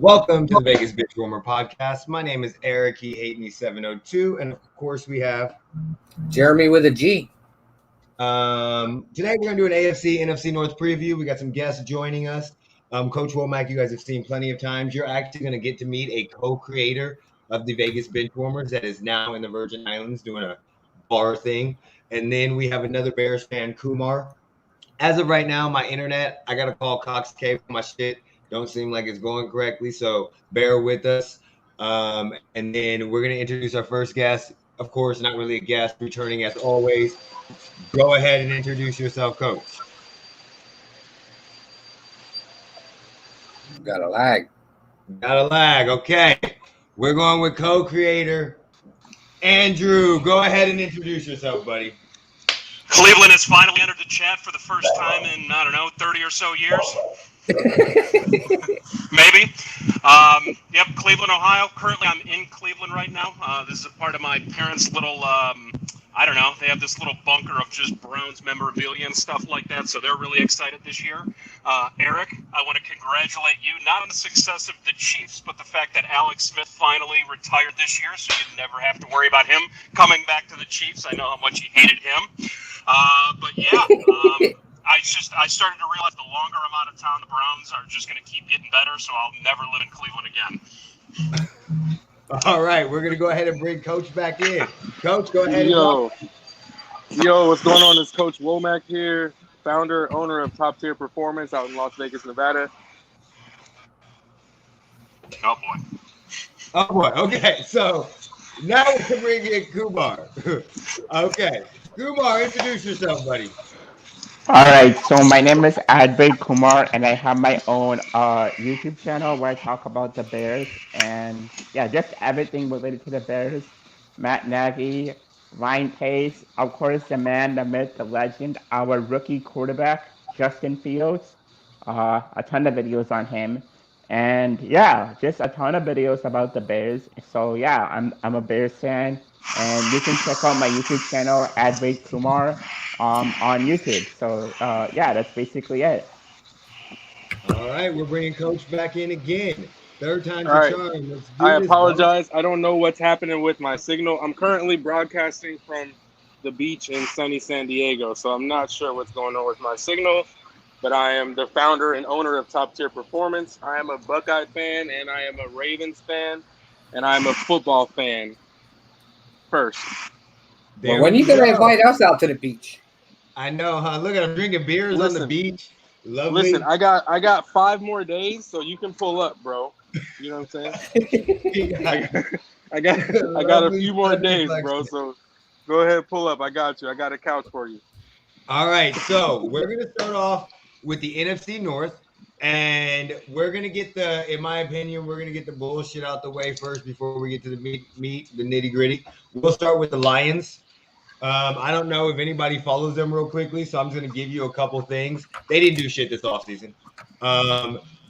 Welcome to the Vegas Benchwarmer podcast. My name is Eric. He hate me 702, and of course we have Jeremy with a G. Today we're gonna do an AFC NFC North preview. We got some guests joining us. Coach Womack, you guys have seen plenty of times. You're actually gonna get to meet a co-creator of the Vegas Benchwarmers that is now in the Virgin Islands doing a bar thing. And then we have another Bears fan, Kumar. As of right now, my internet, I gotta call Cox K for my shit. Don't seem like it's going correctly, so bear with us. And then we're gonna introduce our first guest. Of course, not really a guest, returning as always. Go ahead and introduce yourself, Coach. Got a lag. Okay. We're going with co-creator Andrew. Go ahead and introduce yourself, buddy. Cleveland has finally entered the chat for the first time in, 30 or so years. Maybe. Yep, Cleveland, Ohio. Currently, I'm in Cleveland right now. This is a part of my parents' little, they have this little bunker of just Browns memorabilia and stuff like that, so they're really excited this year. Eric, I want to congratulate you, not on the success of the Chiefs, but the fact that Alex Smith finally retired this year, so you never have to worry about him coming back to the Chiefs. I know how much you hated him. I started to realize the longer I'm out of town, the Browns are just going to keep getting better, so I'll never live in Cleveland again. All right, we're going to go ahead and bring Coach back in. Coach, go ahead. Yo, what's going on? It's Coach Womack here, founder, owner of Top Tier Performance out in Las Vegas, Nevada. Oh, boy. Okay, so now we can bring in Kumar. Okay, Kumar, introduce yourself, buddy. All right, so my name is Advait Kumar, and I have my own YouTube channel where I talk about the Bears and just everything related to the Bears. Matt Nagy, Ryan Pace, of course, the man, the myth, the legend, our rookie quarterback, Justin Fields. A ton of videos on him, and just a ton of videos about the Bears. So I'm a Bears fan, and you can check out my YouTube channel, Advait Kumar, on YouTube. So that's basically it. All right, we're bringing Coach back in again. Third time's All a right. charm. Let's do I this, apologize. I don't know what's happening with my signal. I'm currently broadcasting from the beach in sunny San Diego, so I'm not sure what's going on with my signal. But I am the founder and owner of Top Tier Performance. I am a Buckeye fan, and I am a Ravens fan, and I am a football fan first. Well, when are you going to invite us out to the beach? I know, huh? Look, I'm drinking beers on the beach. Lovely. Listen, I got 5 more days, so you can pull up, bro. You know what I'm saying? I got a few more days, bro. So go ahead, pull up. I got you. I got a couch for you. All right, so we're gonna start off with the NFC North, and we're gonna get in my opinion, we're gonna get the bullshit out the way first before we get to the meat, the nitty gritty. We'll start with the Lions. I don't know if anybody follows them real quickly, so I'm just gonna give you a couple things. They didn't do shit this offseason.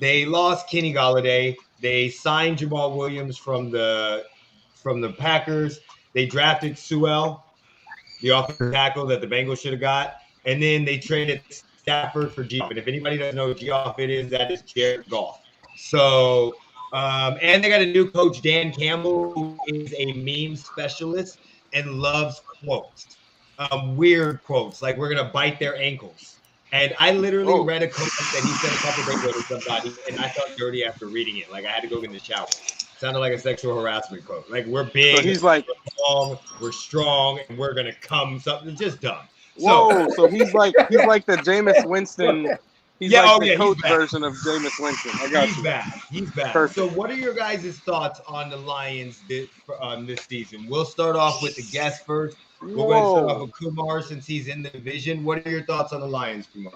They lost Kenny Golladay. They signed Jamal Williams from the Packers. They drafted Sewell, the offensive tackle that the Bengals should have got, and then they traded Stafford for Jeep. And if anybody doesn't know what Goff it is, that is Jared Goff. So, and they got a new coach, Dan Campbell, who is a meme specialist and loves quotes, weird quotes, like we're gonna bite their ankles. And I literally read a quote that he said a couple days ago to somebody, and I felt dirty after reading it. Like I had to go get in the shower. Sounded like a sexual harassment quote. Like we're big, So he's like, we're strong, and we're gonna come. Something just dumb. whoa! So he's like the Jameis Winston. He's the coach version of Jameis Winston. I got you. He's back. Perfect. So what are your guys' thoughts on the Lions this season? We'll start off with the guest first. We're going to start off with Kumar since he's in the division. What are your thoughts on the Lions, Kumar?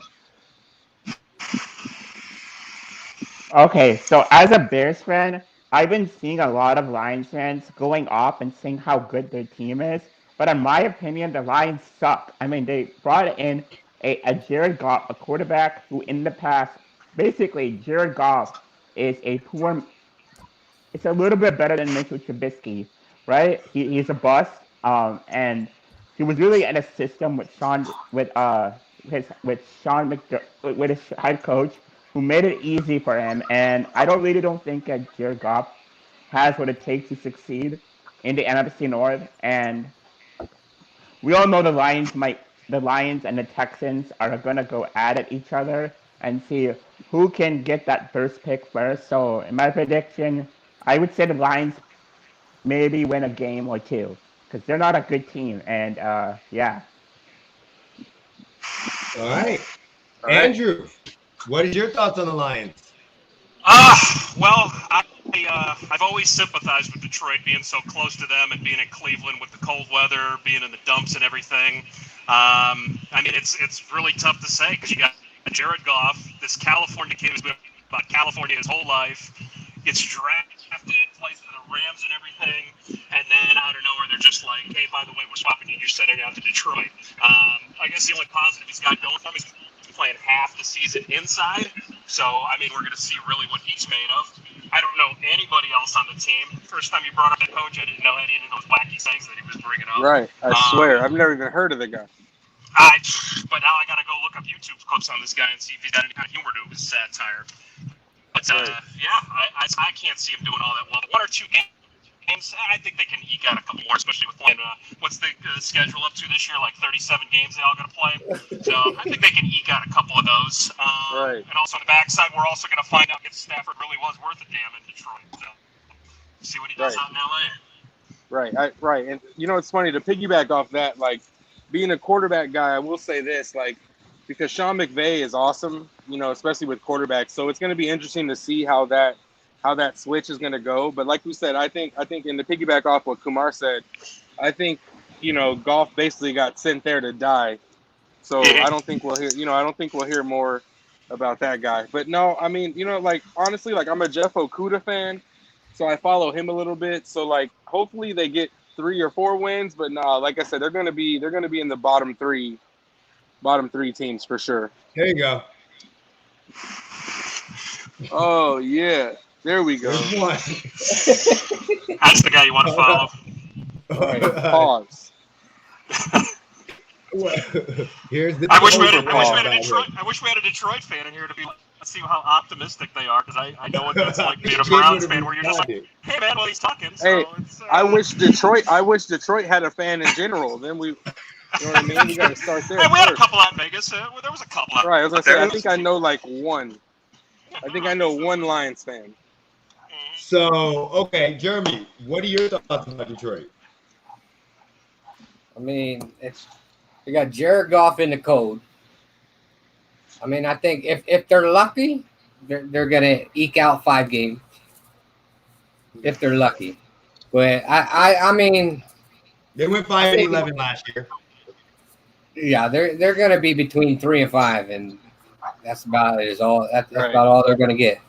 Okay, so as a Bears fan, I've been seeing a lot of Lions fans going off and saying how good their team is. But in my opinion, the Lions suck. I mean, they brought in a Jared Goff, a quarterback who in the past, basically Jared Goff is it's a little bit better than Mitchell Trubisky, right? He's a bust, and he was really in a system with his head coach who made it easy for him. And I really don't think that Jared Goff has what it takes to succeed in the NFC North. And we all know the Lions and the Texans are gonna go at each other and see who can get that first pick first. So in my prediction, I would say the Lions maybe win a game or two because they're not a good team. And yeah. All right. All right. Andrew, what is your thoughts on the Lions? Well, I've always sympathized with Detroit being so close to them and being in Cleveland with the cold weather, being in the dumps and everything. I mean, it's really tough to say because you got Jared Goff, this California kid who's been about California his whole life, gets drafted, plays for the Rams and everything, and then out of nowhere they're just like, hey, by the way, we're swapping you. You're sending out to Detroit. I guess the only positive he's got going for him is playing half the season inside. So, I mean, we're going to see really what he's made of. I don't know anybody else on the team. First time you brought up that coach, I didn't know any of those wacky things that he was bringing up. Right. I swear. I've never even heard of the guy. But now I got to go look up YouTube clips on this guy and see if he's got any kind of humor to his satire. But, yeah, I can't see him doing all that well. 1 or 2 games, I think they can eke out a couple more, especially with playing, what's the schedule up to this year? Like 37 games they all going to play. So I think they can eke out a couple of those. Right. And also on the backside, we're also going to find out if Stafford really was worth a damn in Detroit. So see what he does out in LA. Right. Right. And, you know, it's funny to piggyback off that, like, being a quarterback guy, I will say this, like, because Sean McVay is awesome, you know, especially with quarterbacks. So it's going to be interesting to see how that switch is going to go. But like we said, I think in the piggyback off what Kumar said, I think, you know, Goff basically got sent there to die. So I don't think we'll hear more about that guy. But no, I mean, you know, like, honestly, like, I'm a Jeff Okudah fan, so I follow him a little bit. So, like, hopefully they get 3 or 4 wins. But no, like I said, they're going to be in the bottom three teams for sure. There you go. Oh yeah, there we go. There's one. That's the guy you want to follow. Right, pause. Here's the. I wish we had a Detroit fan in here to see how optimistic they are, because I know what that's like being a Browns fan, where you're just like, hey man, well, he's talking. So Hey, it's, I wish Detroit had a fan in general. Then we, you know what I mean? We got to start there. Hey, we had a first. couple out in Vegas. There was a couple out. Right, I was gonna say, there. I think I know like one. I think I know one Lions fan. So, okay, Jeremy, what are your thoughts about Detroit? I mean, we got Jared Goff in the code. I mean, I think if they're lucky, they're gonna eke out 5 games. If they're lucky, but I mean, They went 5-11 last year. yeah, they're gonna be between 3 and 5, and that's about it. That's Right. about all they're gonna get,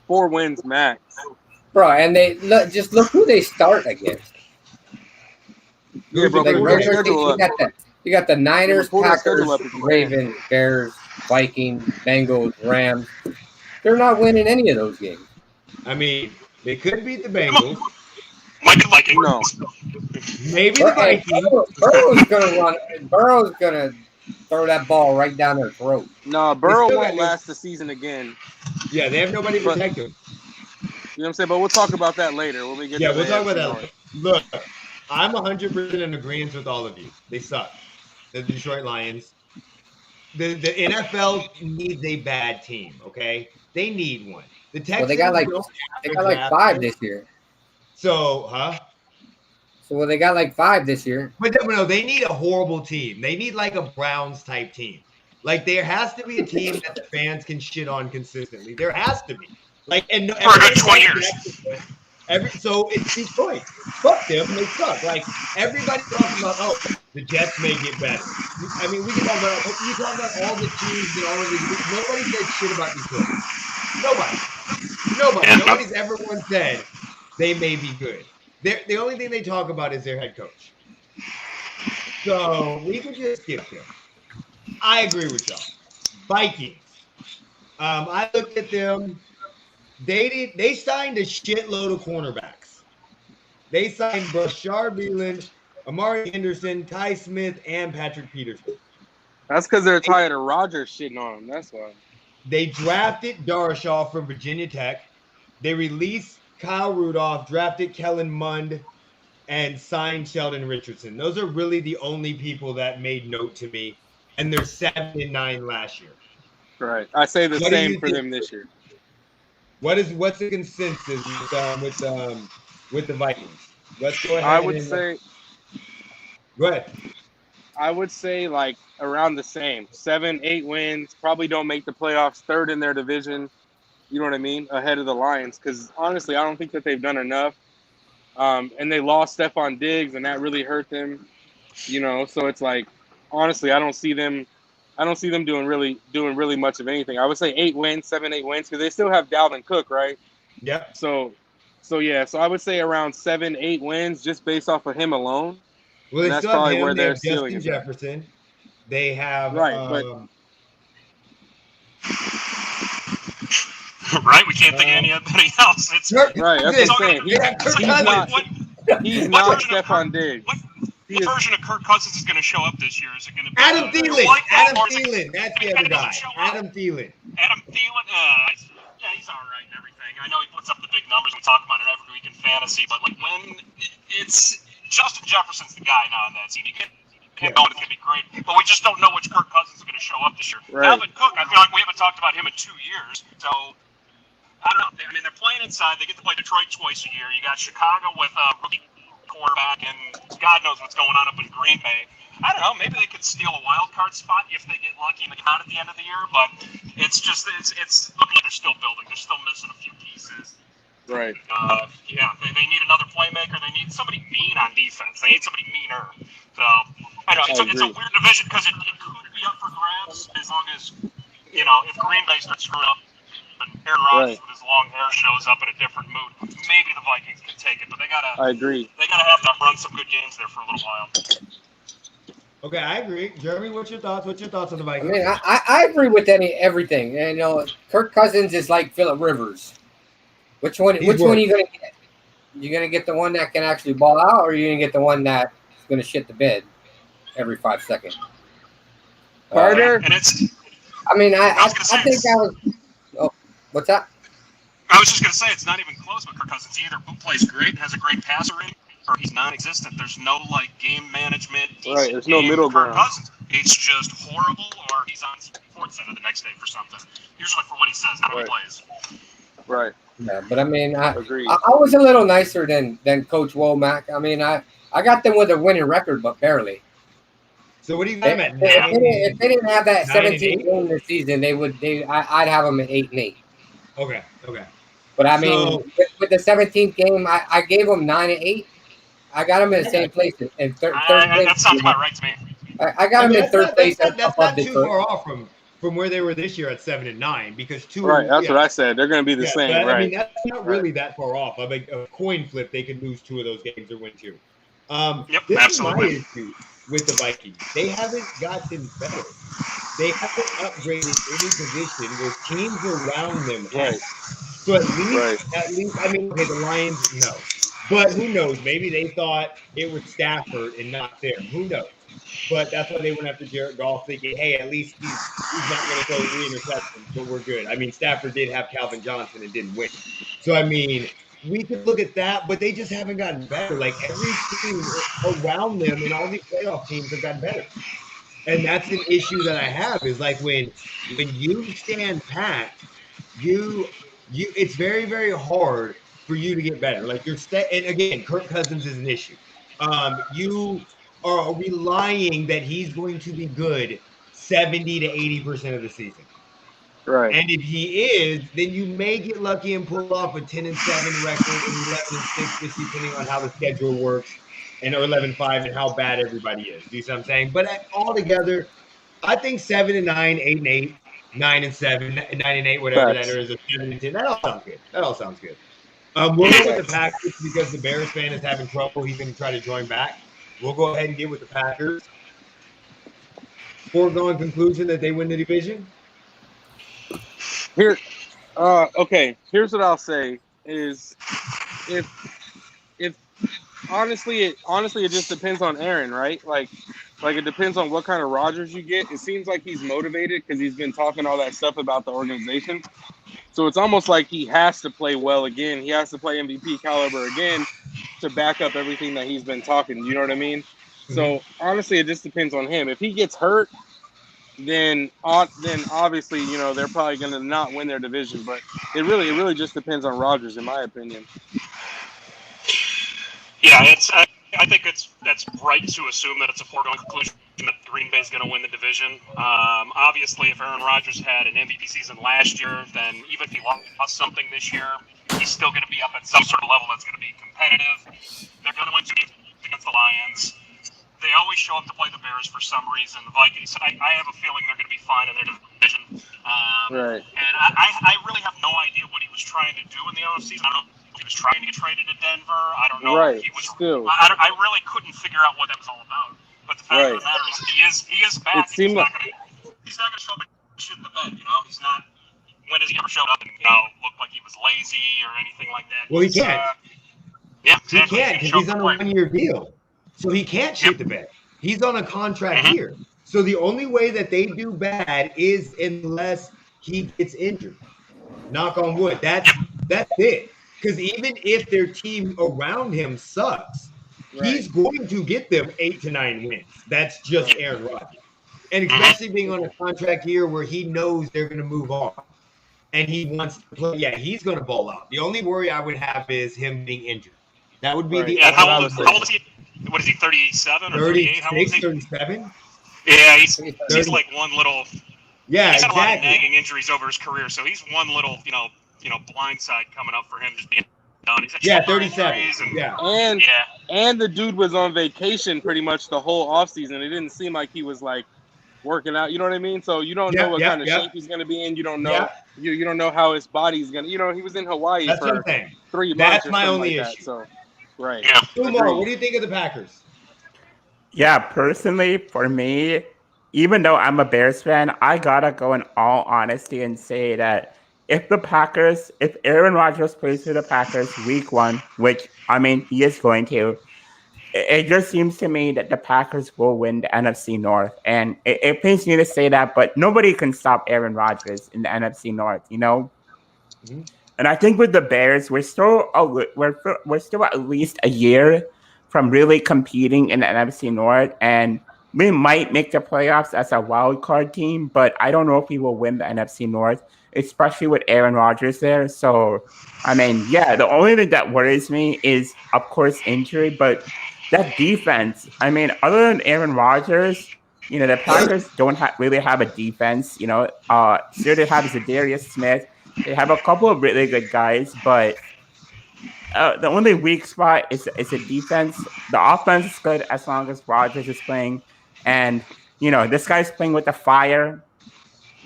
4 wins max. bro. And just look who they start against. Yeah, bro. Like Pull their regular schedule season, up. you got the Niners, Pull their Packers, schedule up if you can. Ravens, Bears, Vikings, Bengals, Rams. They're not winning any of those games. I mean, they could beat the Bengals. Might be like No. Maybe the Vikings. Burrow's gonna throw that ball right down their throat. No, Burrow still won't got- last the season again. Yeah, they have nobody to protect them. You know what I'm saying? But we'll talk about that later when we get Yeah, to we'll the talk about AFC that North. later. Look, I'm 100% in agreement with all of you. They suck. The Detroit Lions. The NFL needs a bad team, okay? They need one. The Texans Well, they got like don't have a draft 5 pick. this year. So, So they got like 5 this year. But no, they need a horrible team. They need like a Browns type team. Like, there has to be a team that the fans can shit on consistently. There has to be. Like, and for a good 20 years. So it's Detroit. Fuck them. They suck. Like, everybody talks about, oh, the Jets may get better. I mean, we can talk about, you talk about all the teams and all of these. Nobody said shit about Detroit. Nobody. Yeah. Nobody's ever once said they may be good. The only thing they talk about is their head coach. So we could just skip them. I agree with y'all. Vikings. I looked at them. They signed a shitload of cornerbacks. They signed Bashar Beeland, Amari Henderson, Ty Smith, and Patrick Peterson. That's because they're tired of Rodgers shitting on him. That's why. They drafted Darashaw from Virginia Tech. They released Kyle Rudolph, drafted Kellen Mond, and signed Sheldon Richardson. Those are really the only people that made note to me. And they're 7-9 last year. Right. I say the What do same you for think? them this year. What's the consensus with the Vikings? Let's go ahead. I would say Go ahead. I would say like around the same. 7-8 wins, probably don't make the playoffs, third in their division. You know what I mean? Ahead of the Lions. Because honestly, I don't think that they've done enough. And they lost Stephon Diggs, and that really hurt them. You know, so it's like honestly, I don't see them doing really much of anything. I would say 8 wins, 7-8 wins, because they still have Dalvin Cook, right? Yep. So I would say around 7-8 wins just based off of him alone. Well, they And that's still have probably him. where They their have ceiling Justin is at. Jefferson. They have Right, but Right? We can't think of anybody else. It's Kirk right, that's what I'm saying. Cousins. Yeah, Kirk He's Cousins. not he's what not version of Stephon Diggs. What He is, version of Kirk Cousins is going to show up this year? Is it going to be Adam Thielen. White Adam or is it- Thielen. That's the He other doesn't guy. show up. Adam Thielen. Adam Thielen? Yeah, he's all right and everything. I know he puts up the big numbers. We talk about it every week in fantasy, but like when it's Justin Jefferson's the guy now on that team. You get him going, it's going to be great. But we just don't know which Kirk Cousins is going to show up this year. Right. Dalvin Cook, I feel like we haven't talked about him in 2 years. So I don't know. I mean, they're playing inside. They get to play Detroit twice a year. You got Chicago with a rookie quarterback, and God knows what's going on up in Green Bay. I don't know. Maybe they could steal a wild card spot if they get lucky and get out at the end of the year. But it's just it's looking like they're still building. They're still missing a few pieces. right. Yeah, they need another playmaker. They need somebody mean on defense. They need somebody meaner. So I don't know. It's a weird division because it could be up for grabs as long as if Green Bay starts screwing up. And Aaron Rodgers with his long hair shows up in a different mood. Maybe the Vikings can take it, but they gotta. I agree. They gotta have to run some good games there for a little while. Okay, I agree. Jeremy, what's your thoughts? What's your thoughts on the I Vikings? mean, I agree with everything. And, Kirk Cousins is like Phillip Rivers. Which one are you going to get? You going to get the one that can actually ball out, or are you going to get the one that's going to shit the bed every 5 seconds? Carter? And it's. I mean, I was gonna say think that was. Oh, what's that? I was just gonna say it's not even close with Kirk Cousins. He either plays great, has a great passer rating, or he's non-existent. There's no game management. Right, there's no middle Kirk ground. Cousins. It's just horrible, or he's on Sports Center the next day for something. Usually for what he says, not how he plays. Right. Yeah, but I mean, I Agreed. was a little nicer than Coach Womack. I mean, I got them with a winning record, but barely. So what do you got at? If they didn't have that 9-8? 17 game this season, I'd have them at 8-8. Okay. But I mean, with the 17th game, I gave them 9-8. I got them in the same place in third place. That sounds about right to me. I got them in third place. That's above not too Detroit. far off from where they were this year at 7-9 because two. Right, that's what I said. They're going to be the same, but, right? I mean, that's not really that far off. I mean, a coin flip, they could lose 2 of those games or win 2. Yep, this absolutely. is my issue with the Vikings. They haven't gotten better. They haven't upgraded any position with teams around them. Right. So at least, I mean, okay, the Lions, no. But who knows? Maybe they thought it was Stafford and not them. Who knows? But that's why they went after Jared Goff, thinking, hey, at least he's not going to throw 3 interceptions, but we're good. I mean, Stafford did have Calvin Johnson and didn't win. So, I mean, we could look at that, but they just haven't gotten better. Like, every team around them and all these playoff teams have gotten better. And that's an issue that I have is, like, when you stand pat, it's very, very hard for you to get better. Like, and again, Kirk Cousins is an issue. You are relying that he's going to be good 70 to 80% of the season. Right. And if he is, then you may get lucky and pull off a 10-7 record and 11-6, just depending on how the schedule works, or 11-5 and how bad everybody is. Do you see what I'm saying? But altogether, I think 7-9, 8-8, 9-7, 9-8, whatever that is, 7-10. That all sounds good. We'll go with the Packers because the Bears fan is having trouble. He's going to try to join back. We'll go ahead and get with the Packers. Foregone conclusion that they win the division? Okay. Here's what I'll say is if honestly it just depends on Aaron, right? Like Like, it depends on what kind of Rodgers you get. It seems like he's motivated because he's been talking all that stuff about the organization. So it's almost like he has to play well again. He has to play MVP caliber again to back up everything that he's been talking. You know what I mean? Mm-hmm. So honestly, it just depends on him. If he gets hurt, then obviously, you know, they're probably going to not win their division. But it really just depends on Rodgers, in my opinion. Yeah, I think that's right to assume that it's a foregone conclusion that Green Bay is going to win the division. Obviously, if Aaron Rodgers had an MVP season last year, then even if he lost something this year, he's still going to be up at some sort of level that's going to be competitive. They're going to win 2 games against the Lions. They always show up to play the Bears for some reason. The Vikings, I have a feeling they're going to be fine in their division. Right. And I really have no idea what he was trying to do in the offseason. I don't know if he was trying to get traded to Denver. I don't know. Right. If he was, Still. I really couldn't figure out what that was all about. But the fact of the matter is, he is back. It seemed He's not going to show up and shit in the bed. You know, he's not. When has he ever showed up and looked like he was lazy or anything like that? Well, he can't. Yeah, exactly. He can't because he's on a 1-year deal. So he can't shit the bed. He's on a contract here. So the only way that they do bad is unless he gets injured. Knock on wood. That's it. Because even if their team around him sucks, he's going to get them 8 to 9 wins. That's just Aaron Rodgers. And especially being on a contract here where he knows they're going to move on. And he wants to play. Yeah, he's going to ball out. The only worry I would have is him being injured. That would be the how old is he? What is he, 37 or 38? How old is he? 37? Yeah, he's like one little. Yeah, he's had a lot of exactly. nagging injuries over his career, so he's one little, blind side coming up for him just being done. He's had 37. And the dude was on vacation pretty much the whole offseason. It didn't seem like he was like working out. You know what I mean? So you don't know what kind of shape he's going to be in. You don't know. You don't know how his body's going to. You know, he was in Hawaii for 3 months. That's or my only like issue. That, so. Right. Yeah. Kumar, what do you think of the Packers? Yeah, personally, for me, even though I'm a Bears fan, I gotta go in all honesty and say that if Aaron Rodgers plays for the Packers week 1, which, I mean, he is going to, it just seems to me that the Packers will win the NFC North. And it pains me to say that, but nobody can stop Aaron Rodgers in the NFC North, you know? Mm-hmm. And I think with the Bears, we're still at least a year from really competing in the NFC North, and we might make the playoffs as a wild card team, but I don't know if we will win the NFC North, especially with Aaron Rodgers there. So, I mean, yeah, the only thing that worries me is, of course, injury, but that defense. I mean, other than Aaron Rodgers, you know, the Packers don't really have a defense. You know, sure they have Zadarius Smith. They have a couple of really good guys, but the only weak spot is a defense. The offense is good as long as Rodgers is playing. And, you know, this guy's playing with the fire.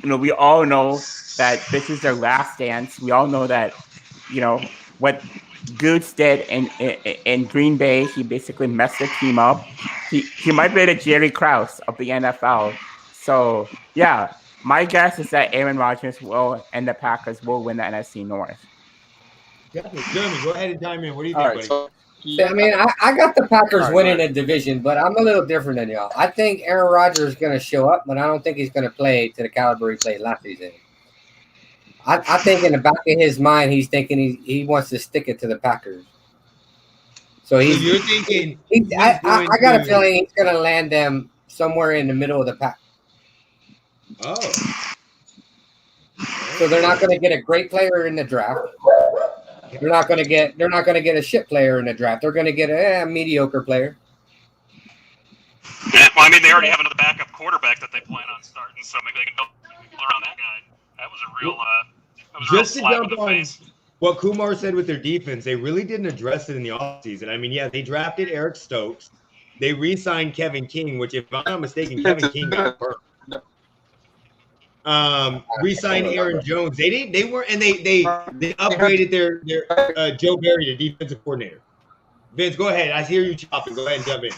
You know, we all know that this is their last dance. We all know that, you know, what Goods did in Green Bay, he basically messed the team up. He might be the Jerry Krause of the NFL. So, yeah. My guess is that Aaron Rodgers and the Packers will win the NFC North. Definitely. Jeremy, go ahead and chime in. What do you think, buddy? So, I mean, I got the Packers winning the division, but I'm a little different than y'all. I think Aaron Rodgers is going to show up, but I don't think he's going to play to the caliber he played last season. I think in the back of his mind, he's thinking he wants to stick it to the Packers. So you're thinking I got a feeling he's going to land them somewhere in the middle of the pack. Oh. So they're not going to get a great player in the draft. They're not going to get a shit player in the draft. They're going to get a mediocre player. Yeah, well, I mean, they already have another backup quarterback that they plan on starting, so maybe they can build around that guy. That was a real, just to jump on what Kumar said with their defense, they really didn't address it in the offseason. I mean, yeah, they drafted Eric Stokes. They re-signed Kevin King, which, if I'm not mistaken, Kevin King got hurt. Re-signed Aaron Jones. They upgraded their Joe Barry to defensive coordinator. Vince, go ahead. I hear you chopping. Go ahead and jump in.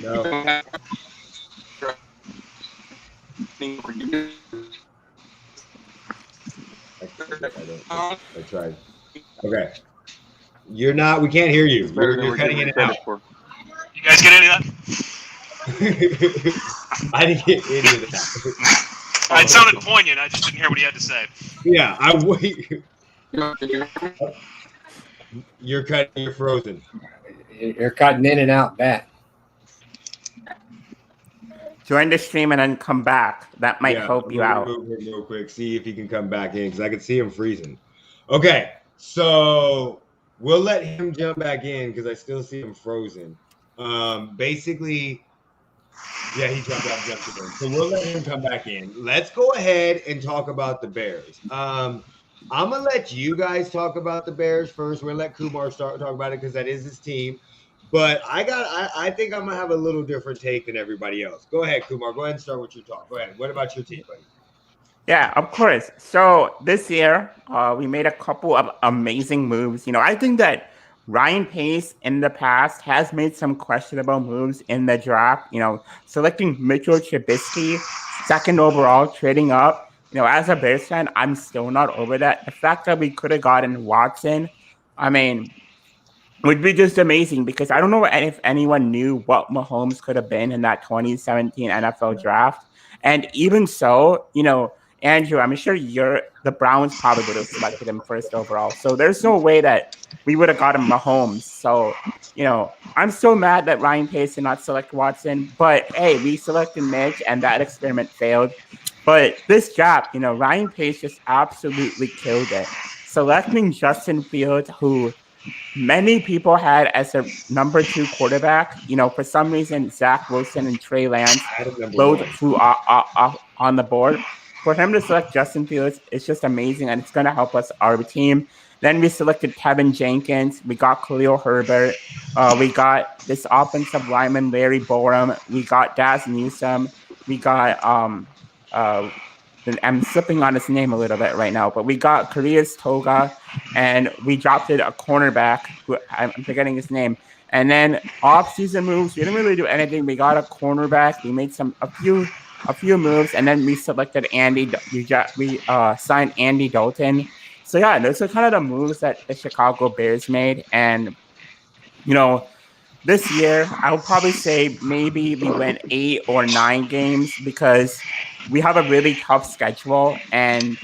No. I tried. Okay. You're not. We can't hear you. It's better than You're we're cutting giving in and out. credit for. You guys get any of that? I didn't get any of that. It sounded poignant. I just didn't hear what he had to say. Yeah, You're cutting. You're frozen. You're cutting in and out bad. Join the stream and then come back. That might help you out. Move him real quick. See if he can come back in because I can see him freezing. Okay, so we'll let him jump back in because I still see him frozen. Basically, yeah, he jumped out, jumped in. So we'll let him come back in. Let's go ahead and talk about the Bears. I'm gonna let you guys talk about the Bears first. We're gonna let Kumar talk about it because that is his team. But I think I'm gonna have a little different take than everybody else. Go ahead, Kumar. Go ahead and start with your talk. Go ahead. What about your team, buddy? Yeah, of course. So this year, we made a couple of amazing moves. I think that Ryan Pace in the past has made some questionable moves in the draft. Selecting Mitchell Trubisky second overall, trading up. As a Bears fan, I'm still not over that. The fact that we could have gotten Watson, I mean, would be just amazing because I don't know if anyone knew what Mahomes could have been in that 2017 NFL draft. And even so, Andrew, I'm sure the Browns probably would have selected him first overall. So there's no way that we would have gotten Mahomes. So, I'm so mad that Ryan Pace did not select Watson. But hey, we selected Mitch and that experiment failed. But this job, Ryan Pace just absolutely killed it. Selecting Justin Fields, who many people had as a number 2 quarterback. For some reason, Zach Wilson and Trey Lance both flew on the board. For him to select Justin Fields, it's just amazing, and it's going to help us, our team. Then we selected Tevin Jenkins. We got Khalil Herbert. We got this offensive lineman, Larry Borum. We got Daz Newsome. We got I'm slipping on his name a little bit right now, but we got Korea's Toga, and we drafted a cornerback who I'm forgetting his name. And then off-season moves, we didn't really do anything. We got a cornerback. We made a few moves, and then we selected Andy. We signed Andy Dalton. So yeah, those are kind of the moves that the Chicago Bears made. And this year, I would probably say maybe we win 8 or 9 games because we have a really tough schedule, and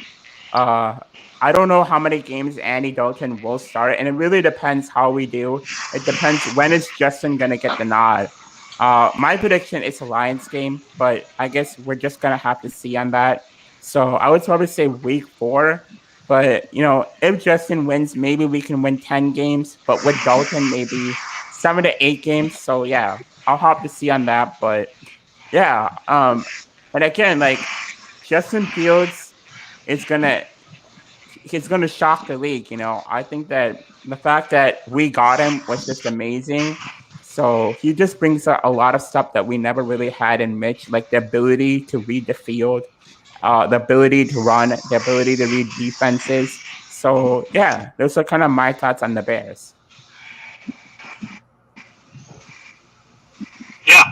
I don't know how many games Andy Dalton will start, and it really depends how we do. It depends when is Justin going to get the nod. My prediction is a Lions game, but I guess we're just going to have to see on that. So I would probably say week 4. But, if Justin wins, maybe we can win 10 games. But with Dalton, maybe 7 to 8 games. So, yeah, I'll have to see on that. But, yeah. But again, Justin Fields is he's gonna shock the league. I think that the fact that we got him was just amazing. So he just brings a lot of stuff that we never really had in Mitch, like the ability to read the field, the ability to run, the ability to read defenses. So yeah, those are kind of my thoughts on the Bears. Yeah,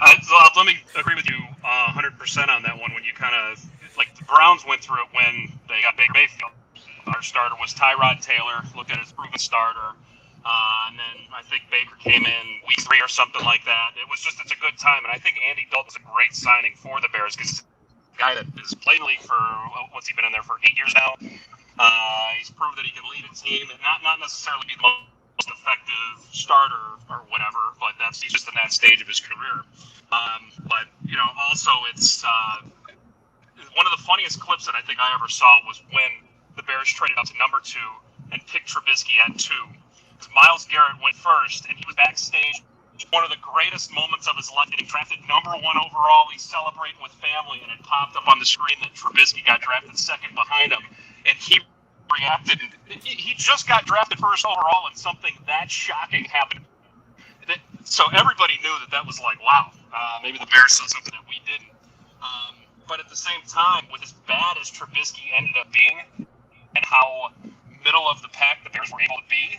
let me agree with you 100% on that one. When you kind of the Browns went through it when they got Baker Mayfield. Our starter was Tyrod Taylor, looked at his proven starter, and then I think Baker came in week 3 or something like that. It's a good time, and I think Andy Dalton's a great signing for the Bears because he's a guy that has played in the league for what's he been in there for 8 years now. He's proved that he can lead a team and not necessarily be the most effective starter or whatever, but he's just in that stage of his career. But also it's one of the funniest clips that I think I ever saw was when the Bears traded up to number 2 and picked Trubisky at 2. Because Myles Garrett went first, and he was backstage. One of the greatest moments of his life, getting drafted number 1 overall. He's celebrating with family, and it popped up on the screen that Trubisky got drafted second behind him. And he reacted. He just got drafted first overall, and something that shocking happened. So everybody knew that was wow, maybe the Bears saw something that we didn't. But at the same time, with as bad as Trubisky ended up being, and how middle of the pack the Bears were able to be,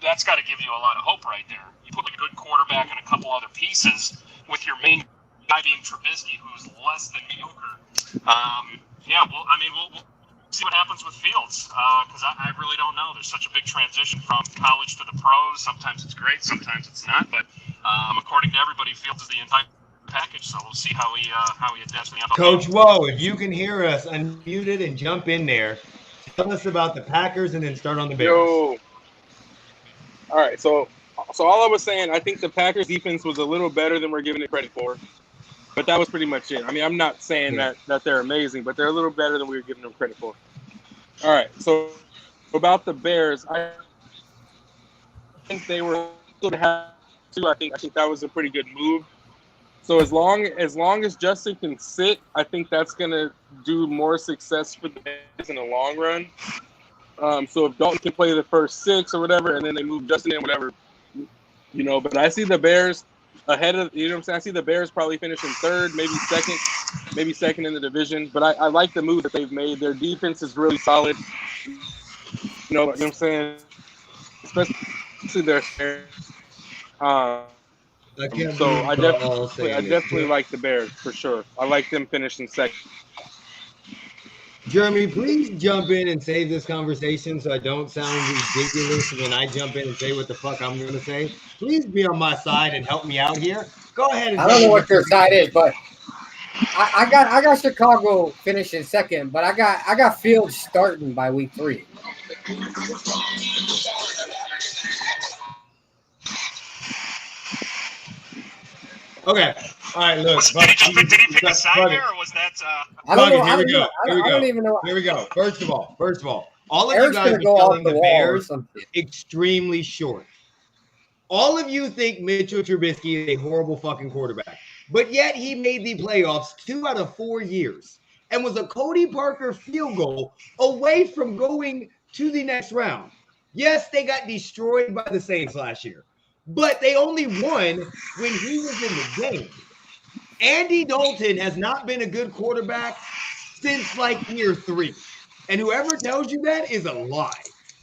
that's got to give you a lot of hope right there. You put a good quarterback and a couple other pieces with your main guy being Trubisky, who's less than mediocre. We'll see what happens with Fields, because I really don't know. There's such a big transition from college to the pros. Sometimes it's great, sometimes it's not. But according to everybody, Fields is the entire package. So we'll see how he adapts to the NFL. Coach Woe, if you can hear us, unmute it and jump in there. Tell us about the Packers and then start on the Bears. Yo. All right, so all I was saying, I think the Packers defense was a little better than we're giving it credit for. But that was pretty much it. I mean, I'm not saying that they're amazing, but they're a little better than we were giving them credit for. All right, so about the Bears, I think they were going to have to. I think that was a pretty good move. So as long as Justin can sit, I think that's going to do more success for the Bears in the long run. So if Dalton can play the first 6 or whatever, and then they move Justin in, whatever, But I see the Bears ahead of, what I'm saying? I see the Bears probably finishing 3rd, maybe second in the division. But I like the move that they've made. Their defense is really solid. You know what I'm saying? Especially their so I definitely like the Bears for sure. I like them finishing second. Jeremy, please jump in and save this conversation so I don't sound ridiculous when I jump in and say what the fuck I'm going to say. Please be on my side and help me out here. Go ahead. And I don't know what your side is, but I got Chicago finishing second, but I got Fields starting by week 3. Okay. All right, look. Did he pick a side there, or was that? I don't know. Here we go. I don't even know. Here we go. First of all, all of Eric's you guys are go telling off the wall Bears or something. extremely short. All of you think Mitchell Trubisky is a horrible fucking quarterback, but yet he made the playoffs 2 out of 4 years and was a Cody Parker field goal away from going to the next round. Yes, they got destroyed by the Saints last year, but they only won when he was in the game. Andy Dalton has not been a good quarterback since like year 3. And whoever tells you that is a lie.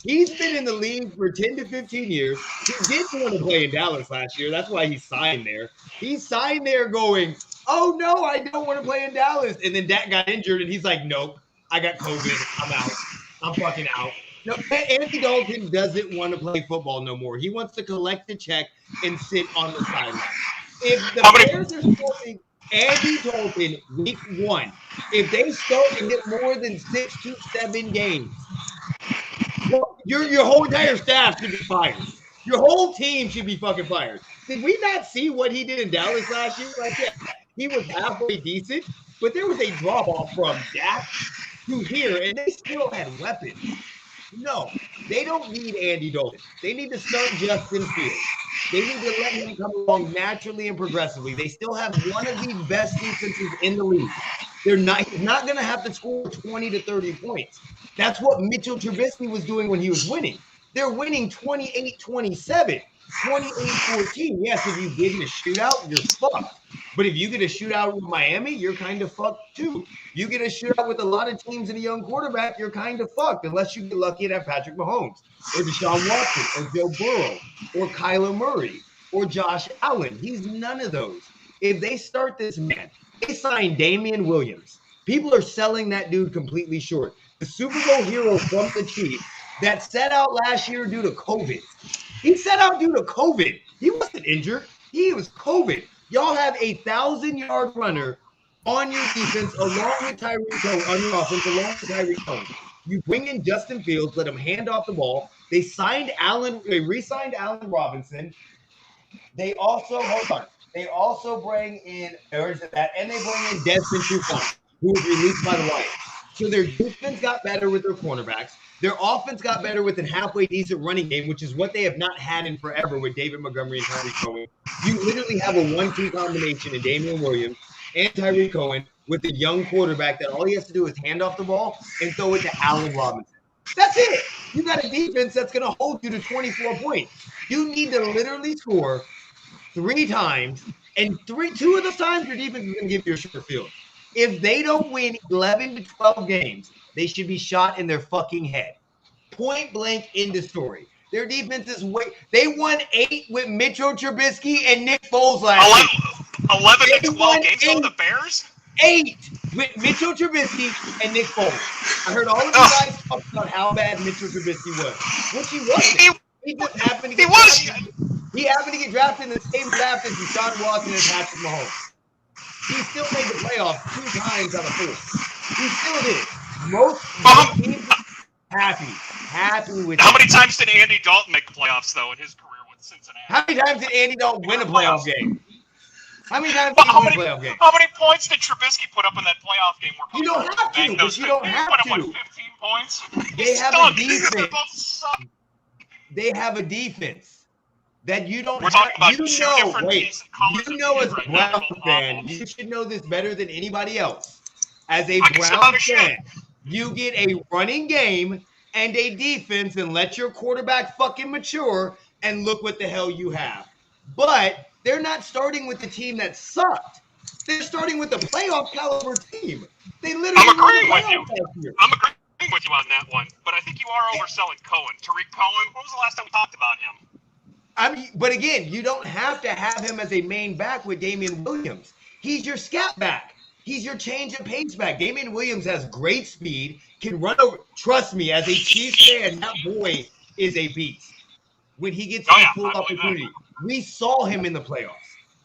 He's been in the league for 10 to 15 years. He didn't want to play in Dallas last year. That's why he signed there. He signed there going, oh, no, I don't want to play in Dallas. And then Dak got injured, and he's like, nope, I got COVID. I'm out. I'm fucking out. No, Andy Dalton doesn't want to play football no more. He wants to collect the check and sit on the sideline. If the Bears are starting Andy Dalton week 1, if they start to get more than 6 to 7 games, your whole entire staff should be fired. Your whole team should be fucking fired. Did we not see what he did in Dallas last year? Like, yeah, he was halfway decent, but there was a drop-off from Dak to here, and they still had weapons. No, they don't need Andy Dalton. They need to start Justin Fields. They need to let him come along naturally and progressively. They still have one of the best defenses in the league. He's not going to have to score 20 to 30 points. That's what Mitchell Trubisky was doing when he was winning. They're winning 28-27, 28-14. Yes, if you get in a shootout, you're fucked. But if you get a shootout with Miami, you're kind of fucked too. You get a shootout with a lot of teams and a young quarterback, you're kind of fucked unless you get lucky and have Patrick Mahomes or Deshaun Watson or Joe Burrow or Kyler Murray or Josh Allen. He's none of those. If they start this man, they signed Damian Williams. People are selling that dude completely short. The Super Bowl hero from the Chiefs that set out last year due to COVID. He set out due to COVID. He wasn't injured. He was COVID. Y'all have a 1,000-yard runner on your defense along with Tyreek Cohen, on your offense along with Tyreek Cohen. You bring in Justin Fields, let him hand off the ball. They re-signed Allen Robinson. They also bring in, and they bring in Desmond Trufant, who was released by the Lions. So their defense got better with their cornerbacks. Their offense got better with a halfway decent running game, which is what they have not had in forever with David Montgomery and Tyreek Cohen. You literally have a 1-2 combination in Damian Williams and Tyreek Cohen with a young quarterback that all he has to do is hand off the ball and throw it to Allen Robinson. That's it. You got a defense that's going to hold you to 24 points. You need to literally score 3 times, and 2 of those times your defense is going to give you a short field. If they don't win 11 to 12 games, they should be shot in their fucking head. Point blank, end of story. Their defense is they won 8 with Mitchell Trubisky and Nick Foles last year. 11 to 12 games on the Bears? 8. with Mitchell Trubisky and Nick Foles. I heard all of you guys talk about how bad Mitchell Trubisky was, which he wasn't. He just happened to get drafted. He happened to get drafted in the same draft as Deshaun Watson and Patrick Mahomes. He still made the playoffs 2 times out of 4. He still did. Most teams happy with How many times did Andy Dalton make the playoffs, though, in his career with Cincinnati? How many times did Andy Dalton win a playoff game? How many times did he win a playoff game? How many points did Trubisky put up in that playoff game? You don't have to, but you don't have to. 15 points? They have a defense. They have a defense that you don't have. You know as a Brown fan, you should know this better than anybody else. As a Brown fan, you get a running game and a defense and let your quarterback fucking mature and look what the hell you have. But they're not starting with the team that sucked. They're starting with a playoff caliber team. They literally. I'm agreeing with you. I'm agreeing with you on that one. But I think you are overselling Cohen. Tariq Cohen. When was the last time we talked about him? But again, you don't have to have him as a main back with Damian Williams. He's your scat back. He's your change of pace back. Damian Williams has great speed, can run over. Trust me, as a Chiefs fan, that boy is a beast. When he gets his full opportunity, we saw him in the playoffs.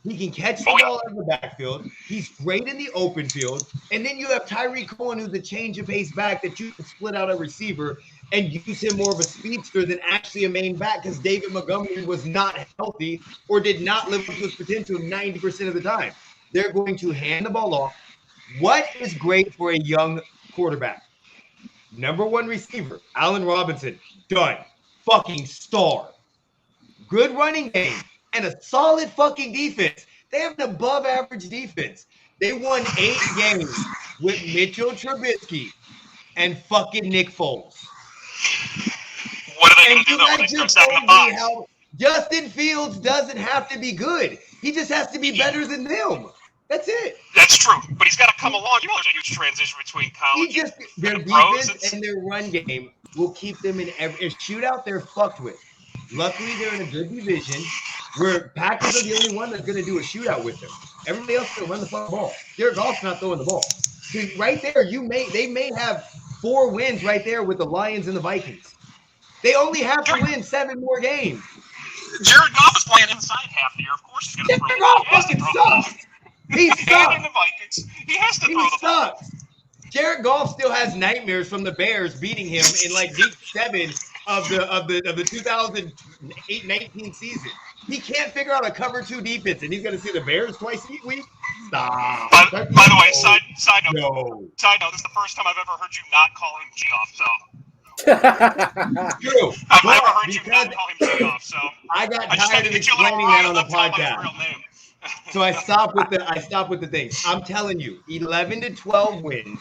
He can catch the ball out of the backfield. He's great in the open field. And then you have Tyreek Cohen, who's a change of pace back that you can split out a receiver and use him more of a speedster than actually a main back because David Montgomery was not healthy or did not live up to his potential 90% of the time. They're going to hand the ball off. What is great for a young quarterback? Number 1 receiver, Allen Robinson, done. Fucking star. Good running game and a solid fucking defense. They have an above average defense. They won 8 games with Mitchell Trubisky and fucking Nick Foles. What are they going to do, though, when they start stacking the box? Justin Fields doesn't have to be good. He just has to be better than them. That's it. That's true, but he's got to come along. You know, there's a huge transition between college their and defense pros. And their run game will keep them in every shootout they're fucked with. Luckily, they're in a good division where Packers are the only one that's going to do a shootout with them. Everybody else will run the fucking ball. Jared Goff's not throwing the ball. So right there, they may have 4 wins right there with the Lions and the Vikings. They only have to win 7 more games. Jared Goff is playing inside half the year. Of course, he's going to throw Jared Goff fucking sucks. He sucks. And in the Vikings, he has to throw the ball. Jared Goff still has nightmares from the Bears beating him in like week 7 of the 2018-19 season. He can't figure out a cover 2 defense, and he's going to see the Bears twice a week. Stop. By the way, side note. This is the first time I've ever heard you not call him Geoff. So. True. I've never heard you not call him Geoff. So I got tired of explaining that on the podcast. So I stopped with the thing. I'm telling you, 11 to 12 wins,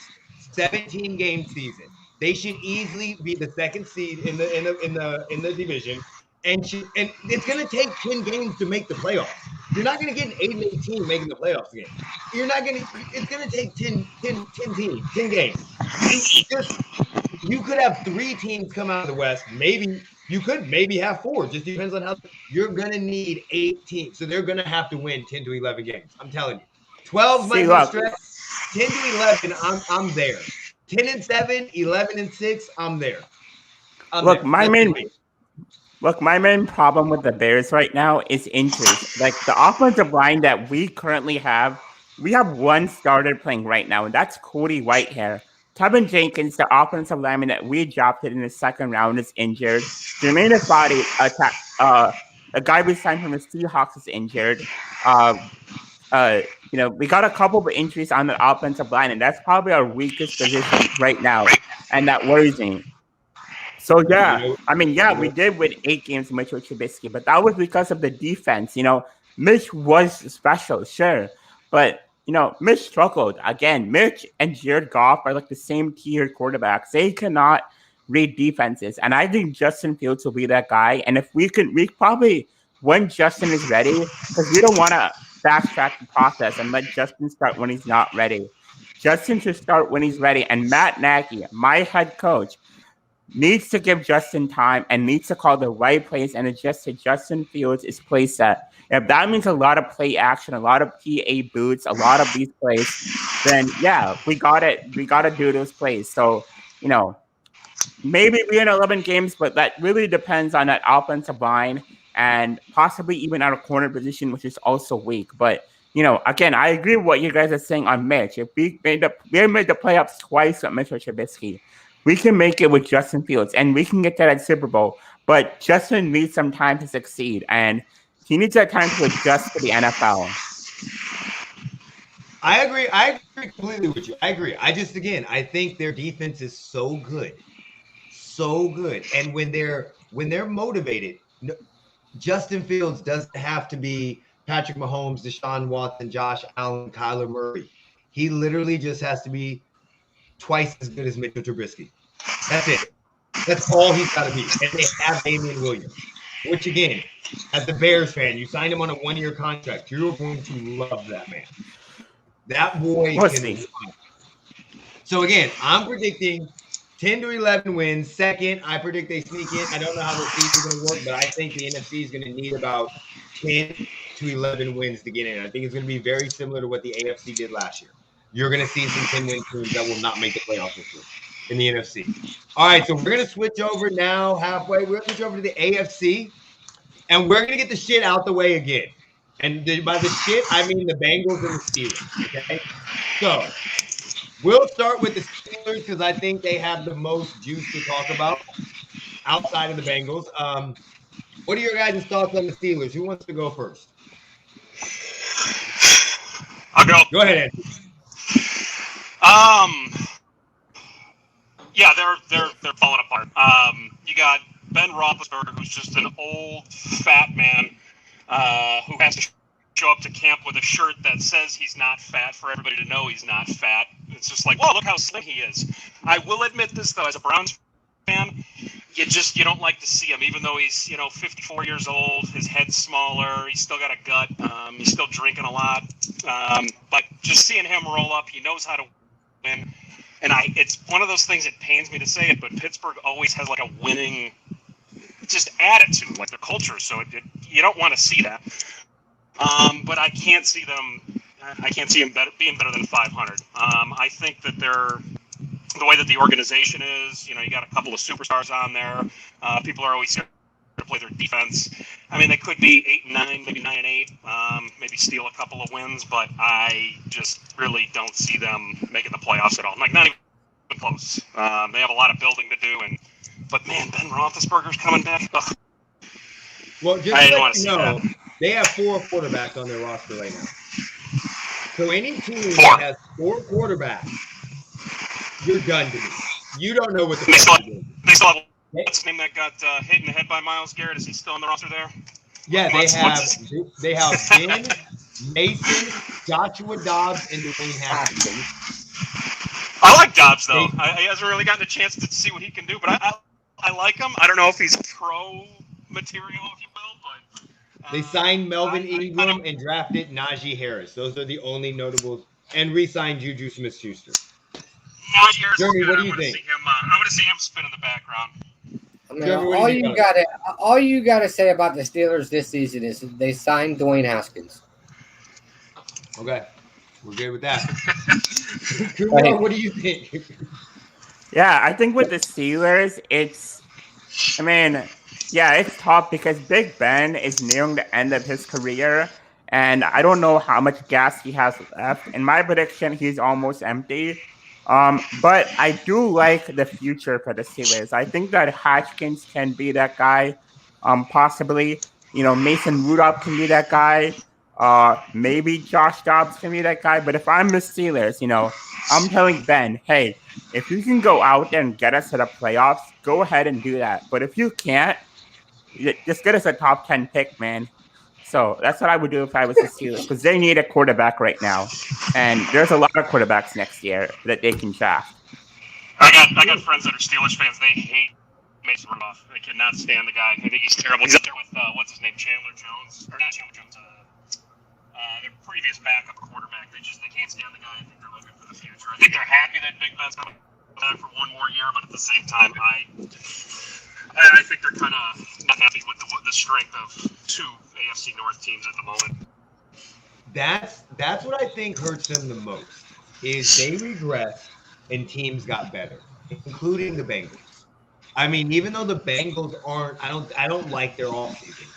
17 game season. They should easily be the 2nd seed in the division, and it's going to take 10 games to make the playoffs. You're not going to get an 8-18 making the playoffs again. It's going to take 10 games. You could have 3 teams come out of the West. Maybe you could have 4. Just depends on how you're going to need 8 teams. So they're going to have to win 10 to 11 games. I'm telling you. 12 might be stretch. 10 to 11, I'm there. 10 and 7, 11 and 6, I'm there. My main problem with the Bears right now is injuries. Like the offensive line that we currently have, we have 1 starter playing right now, and that's Cody Whitehair. Tevin Jenkins, the offensive lineman that we drafted in the 2nd round, is injured. Jermaine Afadi, a guy we signed from the Seahawks, is injured. We got a couple of injuries on the offensive line, and that's probably our weakest position right now, and that worries me. So, we did win 8 games with Mitchell Trubisky, but that was because of the defense. Mitch was special, sure, but Mitch struggled. Again, Mitch and Jared Goff are like the same tier quarterbacks. They cannot read defenses. And I think Justin Fields will be that guy. And if we probably, when Justin is ready, because we don't want to fast track the process and let Justin start when he's not ready. Justin should start when he's ready. And Matt Nagy, my head coach, needs to give Justin time and needs to call the right plays and adjust to Justin Fields' play set. If that means a lot of play action, a lot of PA boots, a lot of these plays, then yeah, we got it. We got to do those plays. So, maybe we in 11 games, but that really depends on that offensive line and possibly even out of corner position, which is also weak. But, again, I agree with what you guys are saying on Mitch. If we made the playoffs twice with Mitchell Trubisky, we can make it with Justin Fields, and we can get that at Super Bowl. But Justin needs some time to succeed, and he needs that time to adjust to the NFL. I agree. I agree completely with you. I agree. I think their defense is so good. So good. And when they're motivated, Justin Fields doesn't have to be Patrick Mahomes, Deshaun Watson, Josh Allen, Kyler Murray. He literally just has to be twice as good as Mitchell Trubisky. That's it. That's all he's got to be. And they have Damian Williams, which again, as a Bears fan, you signed him on a 1-year contract. You're going to love that man. That boy can win. So again, I'm predicting 10 to 11 wins. Second, I predict they sneak in. I don't know how the season's going to work, but I think the NFC is going to need about 10 to 11 wins to get in. I think it's going to be very similar to what the AFC did last year. You're going to see some 10-win teams that will not make the playoffs this year in the NFC. All right, so we're going to switch over now halfway. We're going to switch over to the AFC, and we're going to get the shit out the way again. And by the shit, I mean the Bengals and the Steelers, okay? So we'll start with the Steelers because I think they have the most juice to talk about outside of the Bengals. What are your guys' thoughts on the Steelers? Who wants to go first? I'll go. Go ahead, Andrew. Yeah, they're falling apart. You got Ben Roethlisberger, who's just an old fat man who has to show up to camp with a shirt that says he's not fat for everybody to know he's not fat. It's just like, whoa, look how slim he is. I will admit this though, as a Browns fan, you don't like to see him, even though he's 54 years old. His head's smaller. He's still got a gut. He's still drinking a lot. But just seeing him roll up, he knows how to win. And it's one of those things. It pains me to say it, but Pittsburgh always has like a winning, just attitude, like their culture. So you don't want to see that. But I can't see them. I can't see them being better than 500. I think that the way that the organization is, you got a couple of superstars on there. People are always here to play their defense. I mean, they could be 8-9, maybe 9-8, maybe steal a couple of wins, but I just really don't see them making the playoffs at all. Like, not even close. They have a lot of building to do, but man, Ben Roethlisberger's coming back. Ugh. Well, just I to didn't let want to you see know, that. they have 4 quarterbacks on their roster right now. So any team that has 4 quarterbacks, you're done to me. You don't know what the fuck you're doing. They still have what's his name that got hit in the head by Myles Garrett? Is he still on the roster there? Yeah, they have Ben, Mason, Joshua Dobbs, and Dwayne Haskins. I like Dobbs though. He hasn't really gotten a chance to see what he can do, but I like him. I don't know if he's pro material, if you will, but they signed Melvin Ingram and drafted Najee Harris. Those are the only notables, and re-signed Juju Smith-Schuster. Najee Harris. Jeremy, what do you think? I want to see him spin in the background. I mean, all you gotta say about the Steelers this season is they signed Dwayne Haskins. Okay, we're good with that. Kumar, what do you think? Yeah, I think with the Steelers, it's tough because Big Ben is nearing the end of his career, and I don't know how much gas he has left. In my prediction, he's almost empty. But I do like the future for the Steelers. I think that Haskins can be that guy. Possibly, Mason Rudolph can be that guy. Maybe Josh Dobbs can be that guy. But if I'm the Steelers, I'm telling Ben, hey, if you can go out there and get us to the playoffs, go ahead and do that. But if you can't, just get us a top 10 pick, man. So that's what I would do if I was the Steelers, because they need a quarterback right now, and there's a lot of quarterbacks next year that they can draft. I got friends that are Steelers fans. They hate Mason Rudolph. They cannot stand the guy. I think he's terrible. He's up there with what's his name, Chandler Jones, or not Chandler Jones, their previous backup quarterback. They can't stand the guy. I think they're looking for the future. I think they're happy that Big Ben's coming back, time for one more year, but at the same time, I think they're kind of not happy with the strength of two AFC North teams at the moment. That's what I think hurts them the most is they regressed and teams got better, including the Bengals. I mean, even though the Bengals aren't, I don't like their offseason,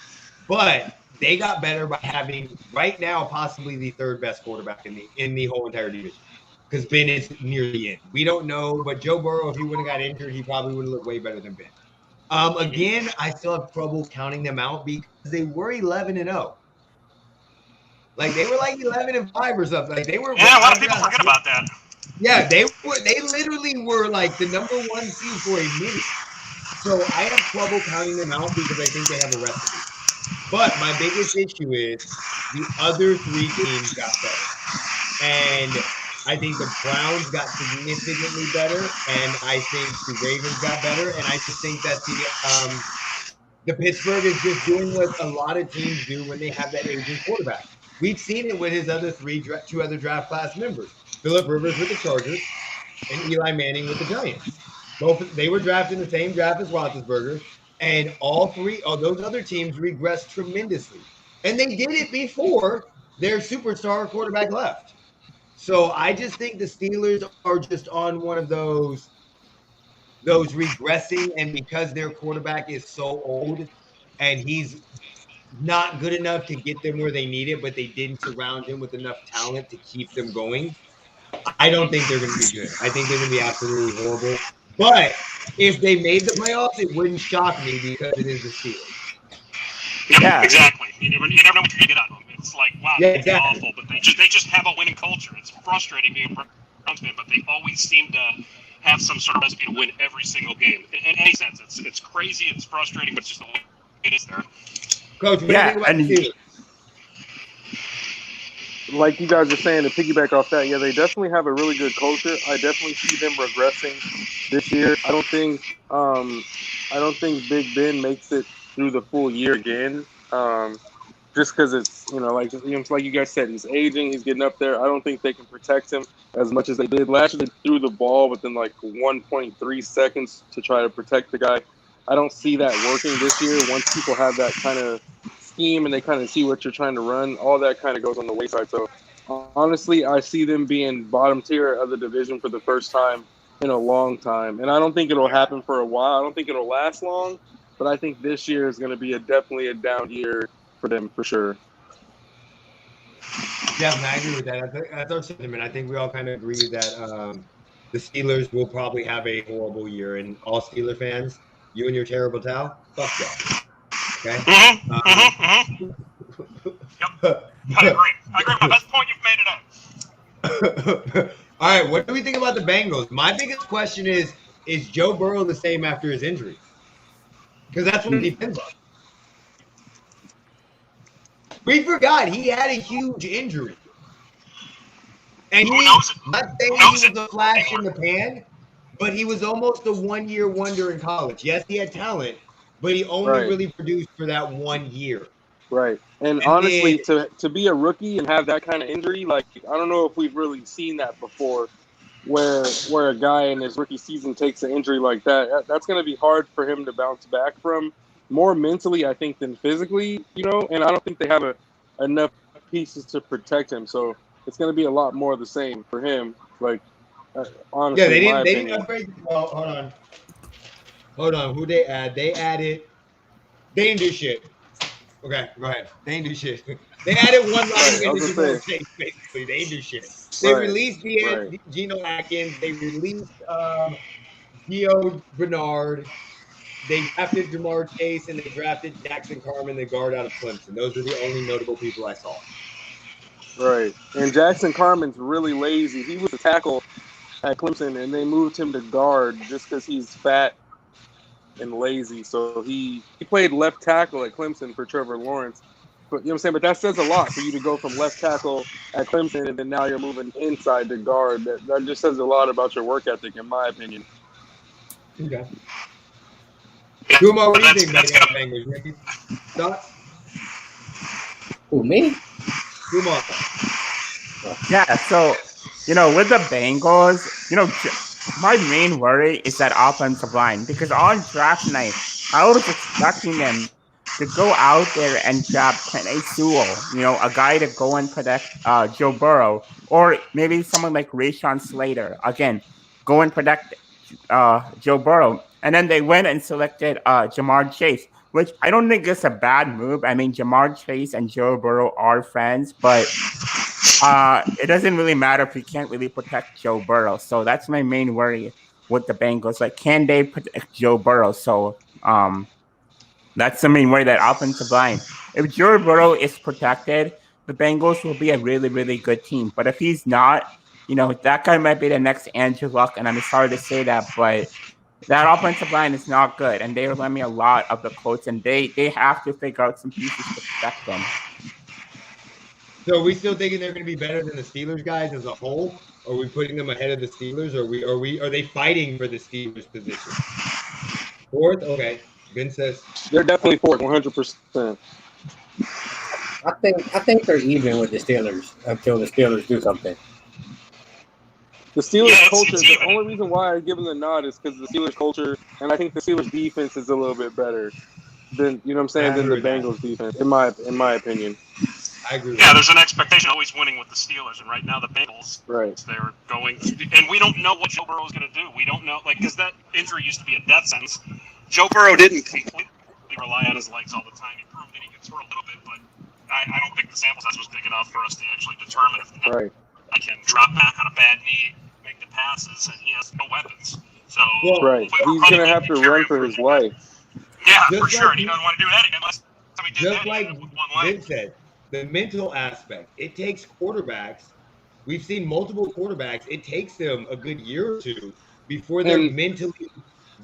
but they got better by having right now possibly the third best quarterback in the whole entire division because Ben is near the end. We don't know, but Joe Burrow, if he wouldn't have got injured, he probably would have looked way better than Ben. Again, I still have trouble counting them out because they were 11-0. Like they were like 11-5 or something. Like they were. Yeah, a lot of people forget about that. Yeah, they literally were like the number one seed for a minute. So I have trouble counting them out because I think they have a recipe. But my biggest issue is the other three teams got better. And I think the Browns got significantly better. And I think the Ravens got better. And I just think that the Pittsburgh is just doing what a lot of teams do when they have that aging quarterback. We've seen it with his other two other draft class members. Phillip Rivers with the Chargers and Eli Manning with the Giants. Both they were drafted in the same draft as Roethlisberger, and all three of those other teams regressed tremendously. And they did it before their superstar quarterback left. So I just think the Steelers are just on one of those regressing, and because their quarterback is so old and he's not good enough to get them where they need it, but they didn't surround him with enough talent to keep them going. I don't think they're going to be good. I think they're going to be absolutely horrible. But if they made the playoffs, it wouldn't shock me because it is the Steelers. Yeah, exactly. You never know what you're going to get out of them. It's like, wow, it's awful, but they just have a winning culture. It's frustrating being a Browns fan, but they always seem to have some sort of recipe to win every single game. In any sense, it's crazy, it's frustrating, but it's just the way it is there. Coach, what do you think about the Steelers? Like you guys are saying, to piggyback off that, yeah, they definitely have a really good culture. I definitely see them regressing this year. I don't think Big Ben makes it through the full year again. Just because it's like you guys said, he's aging, he's getting up there. I don't think they can protect him as much as they did last year. They threw the ball within like 1.3 seconds to try to protect the guy. I don't see that working this year. Once people have that kind of scheme and they kind of see what you're trying to run, all that kind of goes on the wayside. So honestly, I see them being bottom tier of the division for the first time in a long time. And I don't think it'll happen for a while. I don't think it'll last long, but I think this year is going to be definitely a down year for them for sure. Yeah, I agree with that. That's our sentiment. I think we all kind of agree that the Steelers will probably have a horrible year, and all Steeler fans, you and your terrible towel, fuck y'all. Okay. Yep. I agree. My best point you've made today. All right. What do we think about the Bengals? My biggest question is Joe Burrow the same after his injury? Because that's what it depends on. We forgot he had a huge injury. And not saying he was a flash in the pan, but he was almost a one-year wonder in college. Yes, he had talent, but he only really produced for that 1 year. Right. And honestly, to be a rookie and have that kind of injury, like, I don't know if we've really seen that before, where a guy in his rookie season takes an injury like that. That's going to be hard for him to bounce back from, more mentally, I think, than physically, and I don't think they have enough pieces to protect him. So it's going to be a lot more of the same for him. Like, honestly, yeah, they didn't upgrade. Well, hold on. Who they add? They didn't do shit. Okay, go ahead. They didn't do shit. They added one line into Jamar Chase, basically. They didn't do shit. They released Geno Atkins. They released Gio Bernard. They drafted Jamar Chase, and they drafted Jackson Carman, the guard out of Clemson. Those are the only notable people I saw. Right. And Jackson Carman's really lazy. He was a tackle at Clemson, and they moved him to guard just because he's fat and lazy. So he played left tackle at Clemson for Trevor Lawrence. But you know what I'm saying? But that says a lot for you to go from left tackle at Clemson and then now you're moving inside to guard. That just says a lot about your work ethic, in my opinion. Okay. Kumar, what do you think about the Bengals? Thoughts? Who, me? Kumar. Yeah, so, with the Bengals, my main worry is that offensive line because on draft night, I was expecting them to go out there and draft Penei Sewell, a guy to go and protect Joe Burrow, or maybe someone like Rashawn Slater. Again, go and protect Joe Burrow. And then they went and selected Jamar Chase, which I don't think is a bad move. I mean, Jamar Chase and Joe Burrow are friends, but it doesn't really matter if you can't really protect Joe Burrow. So that's my main worry with the Bengals. Like, can they protect Joe Burrow? So that's the main worry, that offensive line. If Joe Burrow is protected, the Bengals will be a really, really good team. But if he's not, that guy might be the next Andrew Luck. And I'm sorry to say that, but that offensive line is not good. And they remind me a lot of the Colts. And they have to figure out some pieces to protect them. So are we still thinking they're going to be better than the Steelers guys as a whole? Are we putting them ahead of the Steelers? Are they fighting for the Steelers position? Fourth? Okay. Ben says they're definitely fourth, 100%. I think they're even with the Steelers until the Steelers do something. The Steelers Yeah, culture, it's the even. only reason why I give them the nod is because the Steelers culture, and I think the Steelers defense is a little bit better than, than the Bengals defense, in my opinion. I agree with Yeah, that. there's an expectation of always winning with the Steelers, and right now the Bengals, Right. they're going, and we don't know what Joe Burrow is going to do. We don't know, because that injury used to be a death sentence. Joe Burrow didn't completely rely on his legs all the time. He proved that he could throw a little bit, but I don't think the sample size was big enough for us to actually determine if the Right. guy can drop back on a bad knee, make the passes, and he has no weapons. So Right. He's going to have to run for his life. Yeah, Just for sure. like And he doesn't want to do that unless somebody did Just that like with one leg. Ben said, the mental aspect. It takes quarterbacks. We've seen multiple quarterbacks. It takes them a good year or two before they're And- mentally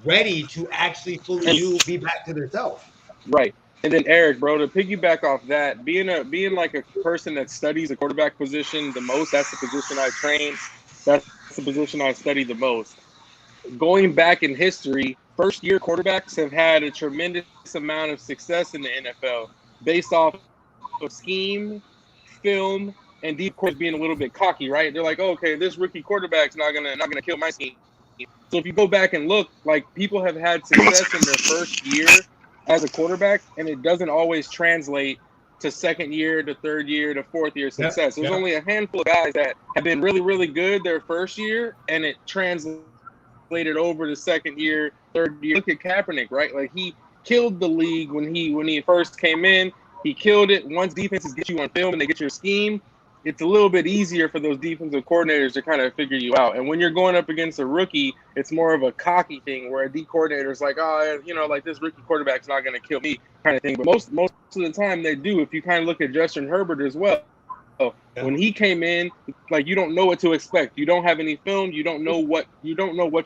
ready to actually fully be back to themselves. Right. And then Eric, bro, to piggyback off that, being like a person that studies the quarterback position the most, that's the position I train. That's the position I study the most. Going back in history, first-year quarterbacks have had a tremendous amount of success in the NFL based off of scheme, film, and deep course being a little bit cocky, right? They're like, oh, okay, this rookie quarterback's not gonna kill my scheme. So if you go back and look, like people have had success in their first year as a quarterback, and it doesn't always translate to second year, to third year, to fourth year success. There's only a handful of guys that have been really, really good their first year, and it translated over to second year, third year. Look at Kaepernick, right? Like he killed the league when he first came in. He killed it. Once defenses get you on film and they get your scheme, it's a little bit easier for those defensive coordinators to kind of figure you out. And when you're going up against a rookie, it's more of a cocky thing where a D coordinator is like, oh, like this rookie quarterback's not going to kill me kind of thing. But most of the time they do. If you kind of look at Justin Herbert as well, when he came in, like you don't know what to expect. You don't have any film. You don't know what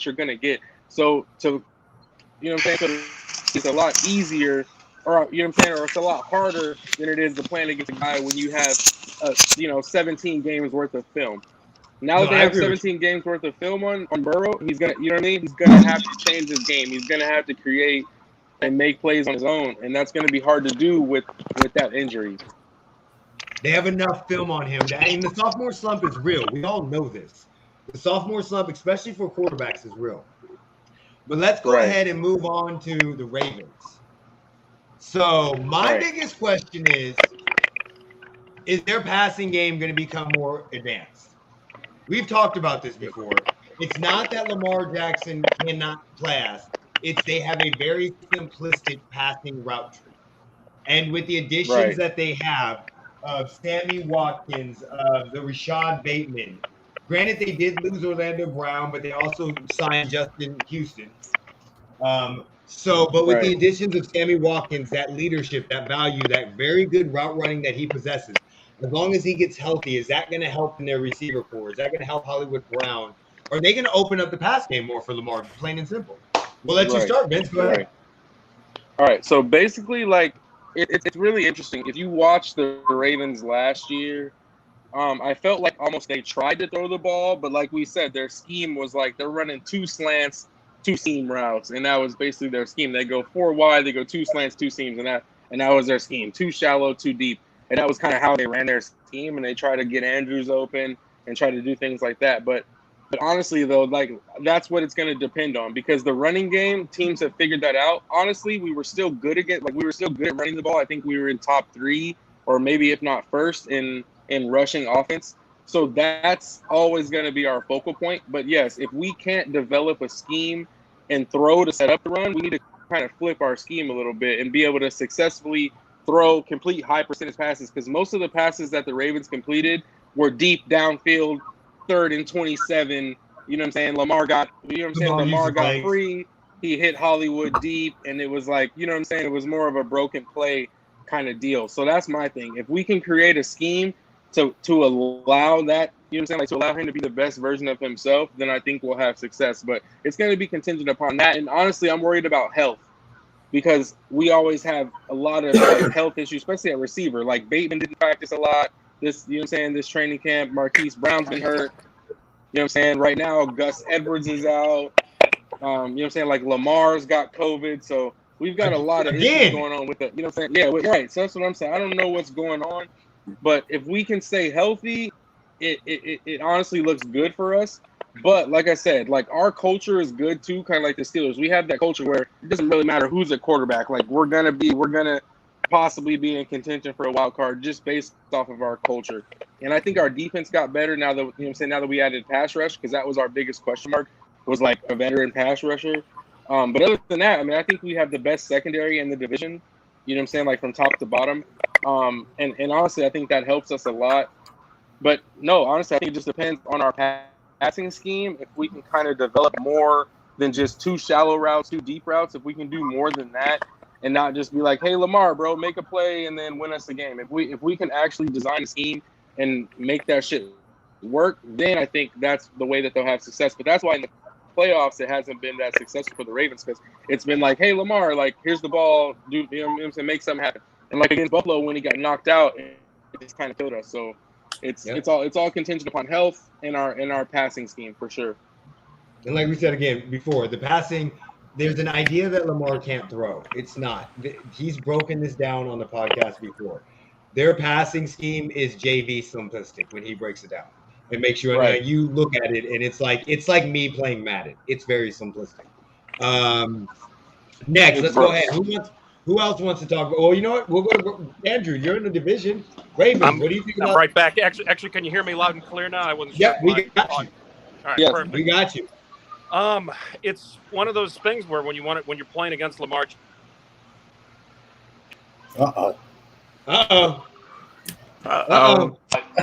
you're going to get. So what I'm saying? So it's a lot easier, or or it's a lot harder than it is to plan against a guy when you have 17 games worth of film. Now that they have 17 games worth of film on Burrow, he's gonna, he's gonna have to change his game. He's gonna have to create and make plays on his own, and that's gonna be hard to do with that injury. They have enough film on him. And the sophomore slump is real. We all know this. The sophomore slump, especially for quarterbacks, is real. But let's go ahead and move on to the Ravens. So my biggest question is their passing game going to become more advanced? We've talked about this before. It's not that Lamar Jackson cannot pass. It's they have a very simplistic passing route tree. And with the additions that they have of Sammy Watkins, the Rashad Bateman, granted they did lose Orlando Brown, but they also signed Justin Houston. But with the additions of Sammy Watkins, that leadership, that value, that very good route running that he possesses, as long as he gets healthy, is that going to help in their receiver core? Is that going to help Hollywood Brown? Are they going to open up the pass game more for Lamar, plain and simple? Well, let's you start, Vince. Go ahead. All right. So basically, like, it's really interesting. If you watch the Ravens last year, I felt like almost they tried to throw the ball, but like we said, their scheme was like they're running 2 slants, 2 seam routes, and that was basically their scheme. They go 4 wide, they go 2 slants, 2 seams, and that was their scheme. 2 shallow, 2 deep. And that was kind of how they ran their scheme, and they try to get Andrews open and try to do things like that. But But honestly, though, like that's what it's going to depend on because the running game teams have figured that out. Honestly, we were still good at running the ball. I think we were in top 3 or maybe if not first in rushing offense. So that's always going to be our focal point. But yes, if we can't develop a scheme and throw to set up the run, we need to kind of flip our scheme a little bit and be able to successfully complete high percentage passes because most of the passes that the Ravens completed were deep downfield, 3rd and 27. You know what I'm saying? Lamar got free. He hit Hollywood deep, and it was like, you know what I'm saying? It was more of a broken play kind of deal. So that's my thing. If we can create a scheme to allow that, you know what I'm saying, like to allow him to be the best version of himself, then I think we'll have success. But it's going to be contingent upon that. And honestly, I'm worried about health because we always have a lot of like, health issues, especially at receiver. Like Bateman didn't practice a lot. This, you know what I'm saying, this training camp. Marquise Brown's been hurt. You know what I'm saying? Right now, Gus Edwards is out. You know what I'm saying? Like Lamar's got COVID. So we've got a lot of issues going on with it. You know what I'm saying? Yeah, right. So that's what I'm saying. I don't know what's going on. But if we can stay healthy, it honestly looks good for us. But like I said, like our culture is good too, kind of like the Steelers. We have that culture where it doesn't really matter who's a quarterback. Like we're gonna possibly be in contention for a wild card just based off of our culture. And I think our defense got better now that, you know what I'm saying, now that we added pass rush, because that was our biggest question mark, was like a veteran pass rusher. But other than that, I mean, I think we have the best secondary in the division, you know what I'm saying, like from top to bottom. And honestly, I think that helps us a lot. But no, honestly, I think it just depends on our passing scheme. If we can kind of develop more than just 2 shallow routes, 2 deep routes, if we can do more than that, and not just be like, hey, Lamar, bro, make a play and then win us the game. If we can actually design a scheme and make that shit work, then I think that's the way that they'll have success. But that's why in the playoffs it hasn't been that successful for the Ravens because it's been like, hey, Lamar, like, here's the ball, do you know what I'm saying, make something happen. And like against Buffalo when he got knocked out, it just kind of killed us. So it's all contingent upon health and our passing scheme for sure. And like we said again before, the passing, there's an idea that Lamar can't throw. It's not. He's broken this down on the podcast before. Their passing scheme is JV simplistic when he breaks it down. It makes you you look at it and it's like me playing Madden. It's very simplistic. Next, let's go ahead. Who else wants to talk? Oh, you know what? We'll go to Andrew. You're in the division. Ravens, what do you think about? I'm right back. Actually, can you hear me loud and clear now? I wasn't sure. Yeah, we got you. All right, yes, perfect. We got you. It's one of those things where when you're playing against Lamar. Uh-oh.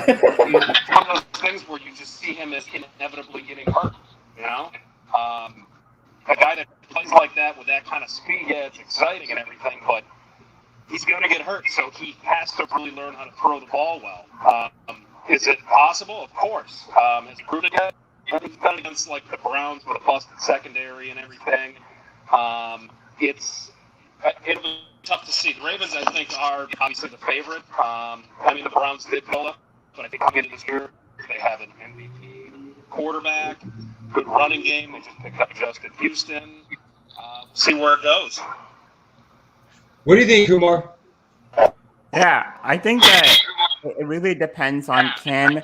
It's one of those things where you just see him as inevitably getting hurt, you know? A guy that plays like that with that kind of speed, yeah, it's exciting and everything, but he's going to get hurt, so he has to really learn how to throw the ball well. Is it possible? Of course. Has he proved it yet? He's done against like the Browns with a busted secondary and everything. It'll be tough to see. The Ravens, I think, are obviously the favorite. I mean, the Browns did pull up, but I think coming into this year, they have an MVP quarterback, good running game. They just picked up Justin Houston. We'll see where it goes. What do you think, Kumar? Yeah, I think that it really depends on I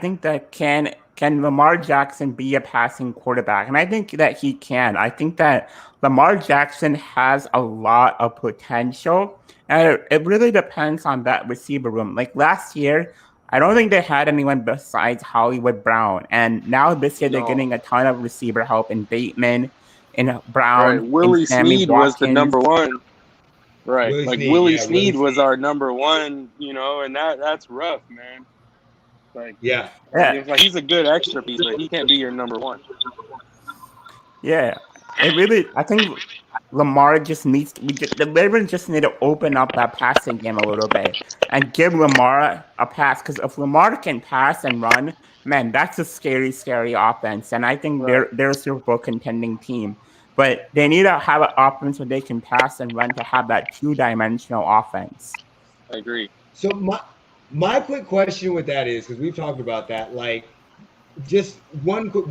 think that can Lamar Jackson be a passing quarterback? And I think that he can. I think that Lamar Jackson has a lot of potential. And it really depends on that receiver room. Like last year, I don't think they had anyone besides Hollywood Brown. And now this year, they're getting a ton of receiver help in Bateman, in Brown. Right. Willie Snead was the number one. Right. Willie Snead was our number one, you know, and that's rough, man. Like, he's a good extra piece, but he can't be your number one. Yeah, I think Lamar just the Ravens just need to open up that passing game a little bit and give Lamar a pass. Because if Lamar can pass and run, man, that's a scary, scary offense. And I think they're a Super Bowl contending team. But they need to have an offense where they can pass and run to have that 2-dimensional offense. I agree. So my quick question with that is, because we've talked about that, like, just one quick,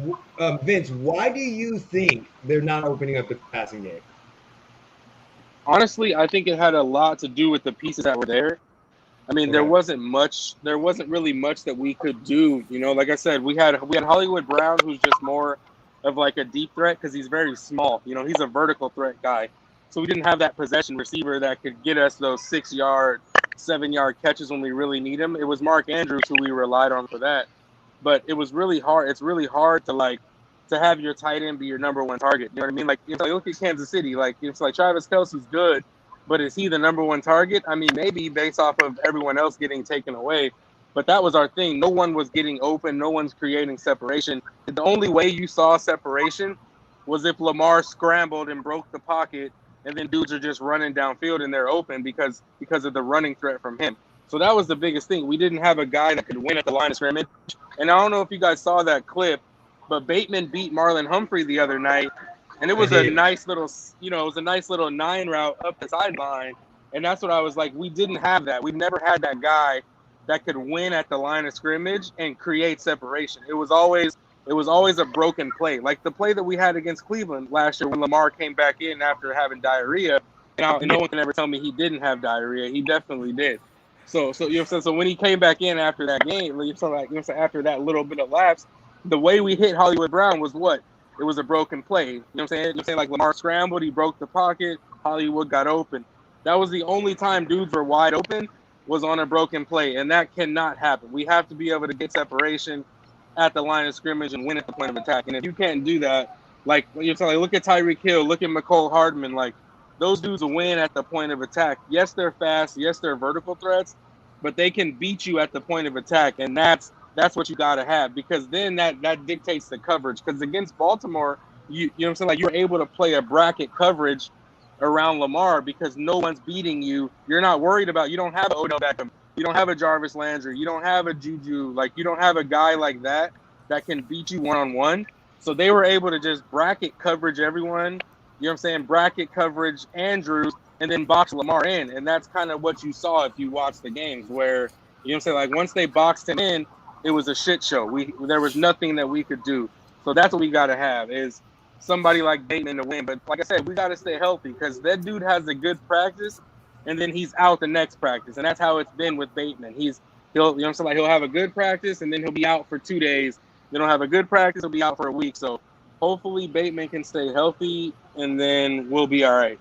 Vince, why do you think they're not opening up the passing game? Honestly, I think it had a lot to do with the pieces that were there. I mean, there wasn't really much that we could do. You know, like I said, we had Hollywood Brown, who's just more of like a deep threat because he's very small. You know, he's a vertical threat guy. So we didn't have that possession receiver that could get us those 6-yard, 7-yard catches when we really need them. It was Mark Andrews who we relied on for that. But it was really hard. It's really hard to have your tight end be your number one target. You know what I mean? Like, look at Kansas City. Like, it's like Travis Kelce's good, but is he the number one target? I mean, maybe based off of everyone else getting taken away. But that was our thing. No one was getting open. No one's creating separation. The only way you saw separation was if Lamar scrambled and broke the pocket, and then dudes are just running downfield and they're open because of the running threat from him. So that was the biggest thing. We didn't have a guy that could win at the line of scrimmage. And I don't know if you guys saw that clip, but Bateman beat Marlon Humphrey the other night, and it was a nice little, 9 route up the sideline. And that's what I was like, we didn't have that. We've never had that guy that could win at the line of scrimmage and create separation. It was always a broken play. Like the play that we had against Cleveland last year when Lamar came back in after having diarrhea. And no one can ever tell me he didn't have diarrhea. He definitely did. So you know what I'm saying? So when he came back in after that game, after that little bit of lapse, the way we hit Hollywood Brown was what? It was a broken play. You know what I'm saying? Like Lamar scrambled, he broke the pocket, Hollywood got open. That was the only time dudes were wide open, was on a broken play, and that cannot happen. We have to be able to get separation at the line of scrimmage and win at the point of attack. And if you can't do that, like you're telling, look at Tyreek Hill, look at McCole Hardman, like those dudes will win at the point of attack. Yes, they're fast. Yes, they're vertical threats, but they can beat you at the point of attack, and that's what you got to have, because then that dictates the coverage. Because against Baltimore, you know what I'm saying, like you're able to play a bracket coverage around Lamar because no one's beating you. You're not worried about, you don't have an Odell Beckham, you don't have a Jarvis Landry, you don't have a Juju, like you don't have a guy like that can beat you one-on-one. So they were able to just bracket coverage everyone, you know what I'm saying, bracket coverage Andrews, and then box Lamar in. And that's kind of what you saw if you watched the games, where, you know what I'm saying, like once they boxed him in, it was a shit show. There was nothing that we could do. So that's what we got to have, is somebody like Bateman to win. But like I said, we got to stay healthy, because that dude has a good practice and then he's out the next practice. And that's how it's been with Bateman. He'll you know what I'm saying, like he'll have a good practice and then he'll be out for 2 days. Then he'll have a good practice, he'll be out for a week. So hopefully Bateman can stay healthy, and then we'll be all right.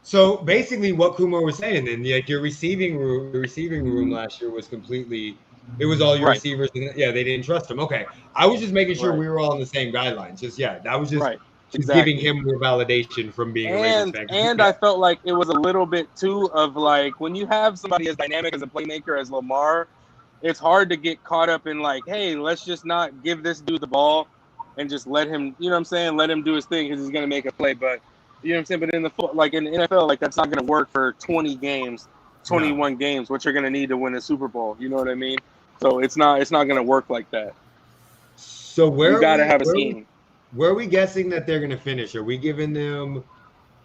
So basically what Kumar was saying, then, like your receiving room last year was completely, it was all your receivers, and they didn't trust him. Okay, I was just making sure we were all on the same guidelines. That was just giving him more validation from being a Ravens fan. And I felt like it was a little bit too of like, when you have somebody as dynamic as a playmaker as Lamar, it's hard to get caught up in like, hey, let's just not give this dude the ball and just let him, you know what I'm saying, let him do his thing because he's gonna make a play. But you know what I'm saying? But in the NFL, like that's not gonna work for 20 games, 21 games, which you're gonna need to win a Super Bowl. You know what I mean? So it's not going to work like that. So we got to have a scheme. Where are we guessing that they're going to finish? Are we giving them?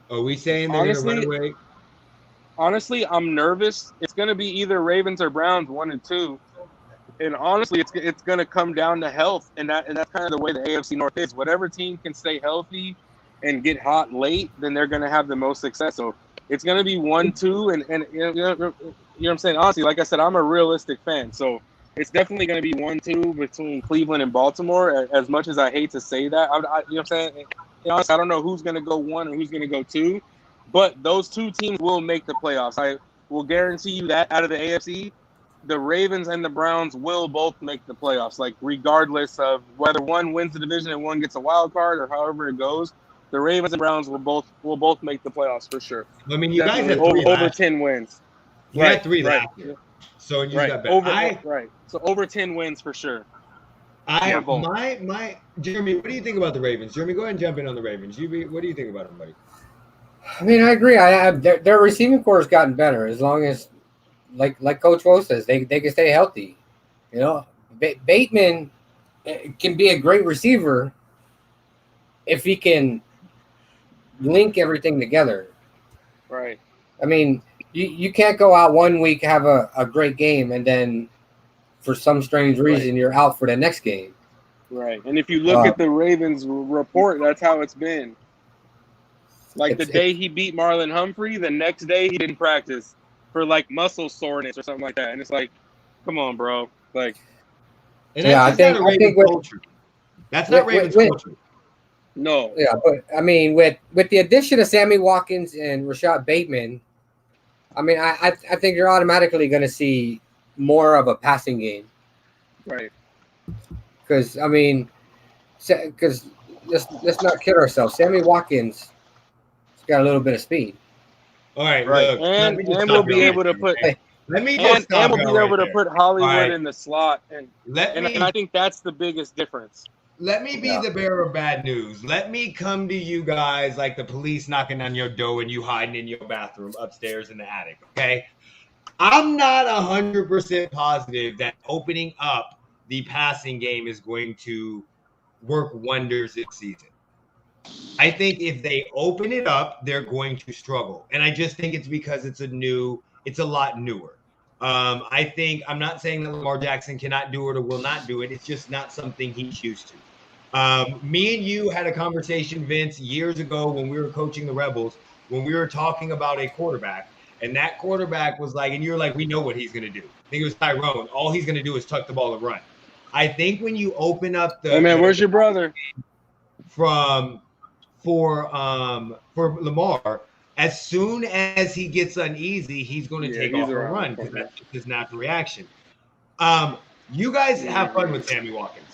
Are we saying they're going to run away? Honestly, I'm nervous. It's going to be either Ravens or Browns, 1 and 2. And honestly, it's going to come down to health, and that's kind of the way the AFC North is. Whatever team can stay healthy and get hot late, then they're going to have the most success. So it's going to be 1-2, and you know what I'm saying. Honestly, like I said, I'm a realistic fan, so it's definitely going to be 1-2 between Cleveland and Baltimore. As much as I hate to say that, you know what I'm saying? Honestly, I don't know who's going to go 1 or who's going to go 2, but those 2 teams will make the playoffs. I will guarantee you that out of the AFC, the Ravens and the Browns will both make the playoffs. Like regardless of whether one wins the division and one gets a wild card or however it goes, the Ravens and Browns will both make the playoffs for sure. I mean, you guys had over 10 wins. You had 3 last year. So you got better. So over 10 wins for sure. My Jeremy, what do you think about the Ravens? Jeremy, go ahead and jump in on the Ravens. What do you think about them, buddy? I mean, I agree. Their receiving core has gotten better as long as, like Coach Wo says, they can stay healthy. You know, Bateman can be a great receiver if he can link everything together. Right. I mean, you can't go out 1 week, have a great game, and then for some strange reason you're out for the next game. Right. And if you look at the Ravens report, that's how it's been. Like the day he beat Marlon Humphrey, the next day he didn't practice. for like muscle soreness or something like that. And it's like, come on, bro. Like, And Yeah, that's just not a Ravens culture. That's not Ravens culture. no. Yeah, but I mean, with the addition of Sammy Watkins and Rashad Bateman, I mean, I think you're automatically going to see more of a passing game. Right. Because I mean, because let's not kid ourselves. Sammy Watkins has got a little bit of speed. All right, Right. look, And we'll be able to put let me and stop we'll be y'all able right to there. put Hollywood All right. in the slot, and I think that's the biggest difference. Let me be the bearer of bad news. Let me come to you guys like the police knocking on your door and you hiding in your bathroom upstairs in the attic, okay? I'm not 100% positive that opening up the passing game is going to work wonders this season. I think if they open it up, they're going to struggle. And I just think it's because it's a lot newer. I'm not saying that Lamar Jackson cannot do it or will not do it. It's just not something he's used to. Me and you had a conversation, Vince, years ago when we were coaching the Rebels, when we were talking about a quarterback, and that quarterback was like, and you're like, we know what he's going to do. I think it was Tyrone. All he's going to do is tuck the ball and run. I think when you open up Hey man, where's your brother? For Lamar, as soon as he gets uneasy, he's going to take off and run because that's his natural reaction. You guys have fun with Sammy Watkins.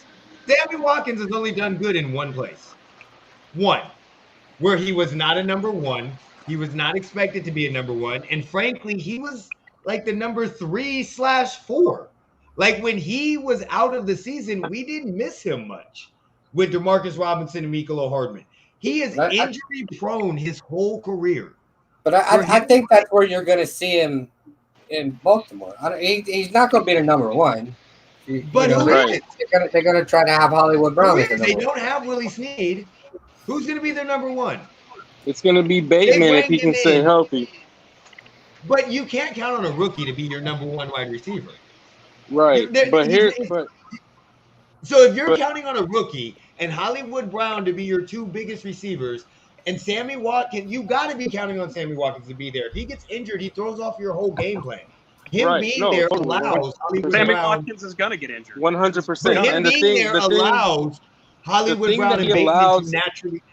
Sammy Watkins has only done good in one place. One, where he was not a number one. He was not expected to be a number one. And frankly, he was like the number 3/4. Like when he was out of the season, we didn't miss him much with Demarcus Robinson and Mecole Hardman. He is injury prone his whole career. But I think that's where you're going to see him in Baltimore. He's not going to be the number one. But who is? They're going to try to have Hollywood Brown. They don't have Willie Snead. Who's going to be their number one? It's going to be Bateman if he can stay healthy. But you can't count on a rookie to be your number one wide receiver. Right. So if you're counting on a rookie and Hollywood Brown to be your two biggest receivers and Sammy Watkins, you got to be counting on Sammy Watkins to be there. If he gets injured, he throws off your whole game plan. Him being there allows Hollywood Sammy Brown. Watkins is going to get injured. 100%. Him being there allows Hollywood Brown and Bateman to naturally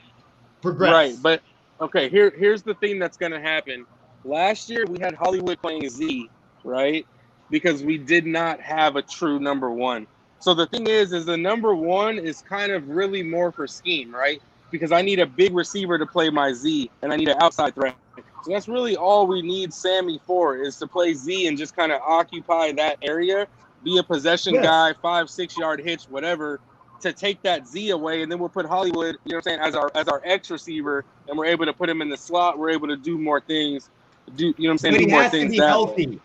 progress. Right, but okay, here's the thing that's going to happen. Last year we had Hollywood playing Z, right? Because we did not have a true number one. So the thing is the number one is kind of really more for scheme, right? Because I need a big receiver to play my Z, and I need an outside threat. So that's really all we need Sammy for, is to play Z and just kind of occupy that area, be a possession guy, 5-6 yard hitch, whatever, to take that Z away, and then we'll put Hollywood, you know what I'm saying, as our X receiver, and we're able to put him in the slot. We're able to do more things. Do more things. He has to be healthy.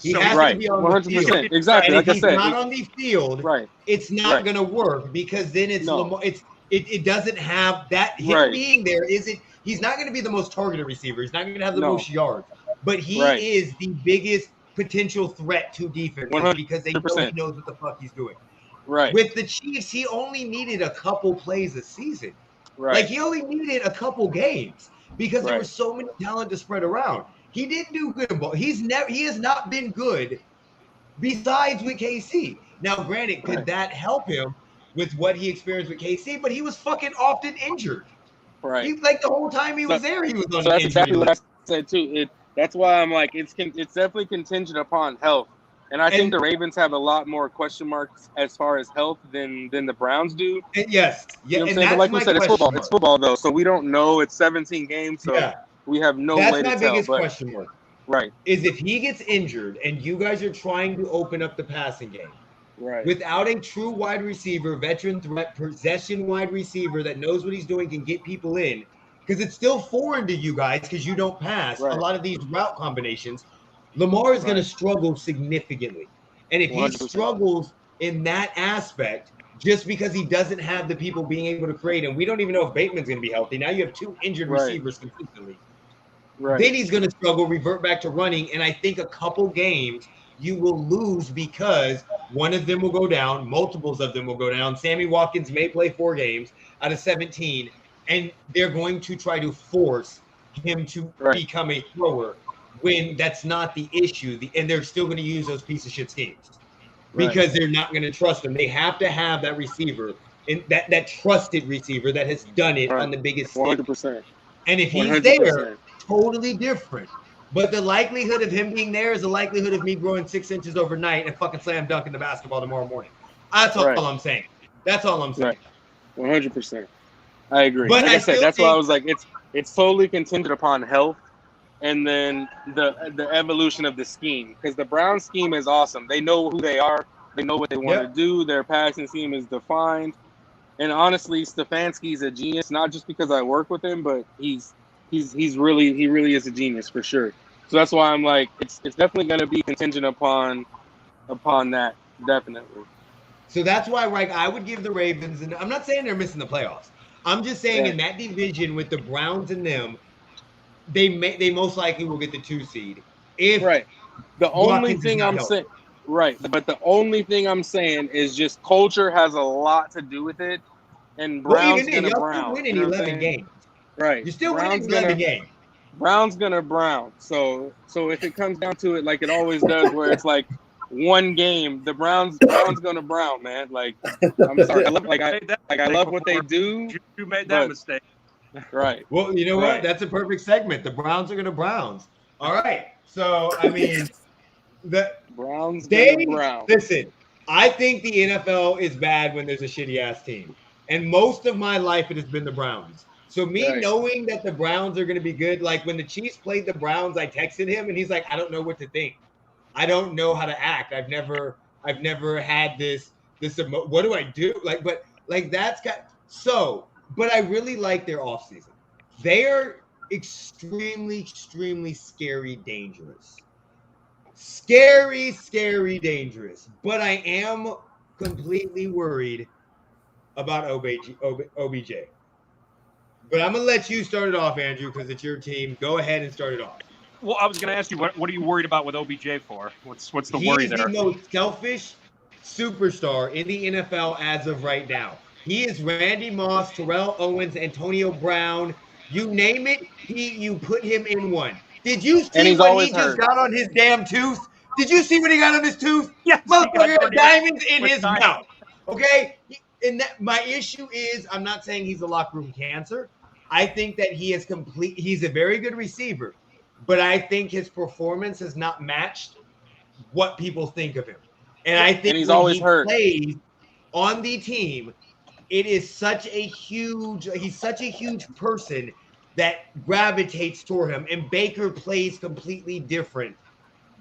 He has to be on 100%. The field. Exactly. And like if I said, he's not on the field, it's not going to work because then it doesn't have that. Him being there isn't. He's not going to be the most targeted receiver. He's not going to have the most yards. But he is the biggest potential threat to defense because they know he knows what the fuck he's doing. Right. With the Chiefs, he only needed a couple plays a season. Right. Like he only needed a couple games because there were so many talent to spread around. He didn't do good in ball. He has not been good besides with KC. Now, granted, could that help him with what he experienced with KC? But he was fucking often injured. Right. He, like the whole time he was there, he was on that's injury exactly list. what I said too. That's why I'm like, it's definitely contingent upon health. And I think the Ravens have a lot more question marks as far as health than the Browns do. Yes. You know what I'm saying? But like we said, it's football. It's football though, so we don't know. It's 17 games, so we have no way to tell. That's my biggest question mark. Right. Is if he gets injured and you guys are trying to open up the passing game. Right. Without a true wide receiver, veteran threat, possession wide receiver that knows what he's doing, can get people in, because it's still foreign to you guys because you don't pass a lot of these route combinations. Lamar is going to struggle significantly. And if 100%. He struggles in that aspect, just because he doesn't have the people being able to create, and we don't even know if Bateman's going to be healthy. Now you have two injured receivers consistently. Right. Then he's going to struggle, revert back to running, and I think a couple games you will lose because one of them will go down, multiples of them will go down. Sammy Watkins may play 4 games out of 17, and they're going to try to force him to become a thrower when that's not the issue. And they're still going to use those piece of shit schemes because they're not going to trust them. They have to have that receiver and that trusted receiver that has done it on the biggest stage. 100%. And if he's 100%. there, totally different. But the likelihood of him being there is the likelihood of me growing 6 inches overnight and fucking slam dunking the basketball tomorrow morning. That's all I'm saying. That's all I'm saying. 100%. I agree. But like I said, that's why I was like, it's totally contingent upon health and then the evolution of the scheme. Because the Browns scheme is awesome. They know who they are. They know what they want to do. Their passing scheme is defined. And honestly, Stefanski's a genius, not just because I work with him, but he really is a genius for sure. So that's why I'm like, it's definitely going to be contingent upon that, definitely. So that's why, like, I would give the Ravens, and I'm not saying they're missing the playoffs. I'm just saying in that division with the Browns and them, they most likely will get the 2 seed. The only thing I'm saying, but the only thing I'm saying is just culture has a lot to do with it, and Browns gonna Brown. Winning 11 games. Right. You're still winning 11 games. Brown's gonna Brown. So if it comes down to it, like it always does, where it's like one game, the Browns gonna Brown, man. Like, I'm sorry, I love what they do. You made that mistake. Right. Well, you know what? That's a perfect segment. The Browns are gonna Browns. All right. So I mean, the Browns gonna Brown. Listen, I think the NFL is bad when there's a shitty ass team, and most of my life it has been the Browns. So knowing that the Browns are going to be good, like when the Chiefs played the Browns, I texted him and he's like, I don't know what to think. I don't know how to act. I've never had this what do I do? But I really like their offseason. They are extremely, extremely scary, dangerous. Scary, dangerous. But I am completely worried about OBJ. But I'm going to let you start it off, Andrew, because it's your team. Go ahead and start it off. Well, I was going to ask you, what are you worried about with OBJ for? What's the worry there? He's the most selfish superstar in the NFL as of right now. He is Randy Moss, Terrell Owens, Antonio Brown. You name it, you put him in one. Did you see what he just got on his damn tooth? Did you see what he got on his tooth? Yes. Motherfucker had diamonds in his mouth. Okay? And my issue is, I'm not saying he's a locker room cancer. I think that he's a very good receiver, but I think his performance has not matched what people think of him. And I think he's always hurt. Plays on the team, he's such a huge person that gravitates toward him. And Baker plays completely different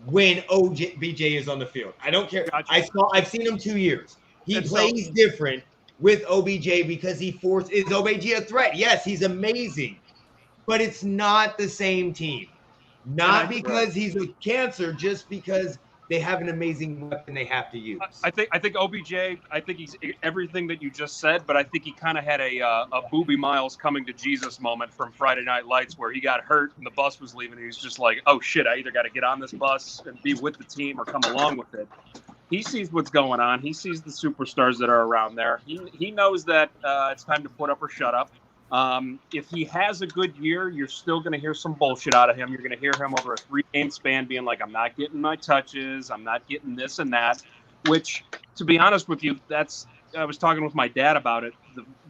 when BJ is on the field. I don't care. Gotcha. I've seen him 2 years. He plays different with OBJ because is OBJ a threat? Yes, he's amazing. But it's not the same team. Not because he's a cancer, just because they have an amazing weapon they have to use. I think OBJ, I think he's everything that you just said, but I think he kind of had a Booby Miles coming to Jesus moment from Friday Night Lights where he got hurt and the bus was leaving. And he was just like, oh shit, I either got to get on this bus and be with the team or come along with it. He sees what's going on. He sees the superstars that are around there. He knows that it's time to put up or shut up. If he has a good year, you're still going to hear some bullshit out of him. You're going to hear him over a 3-game span being like, I'm not getting my touches. I'm not getting this and that, which, to be honest with you, I was talking with my dad about it.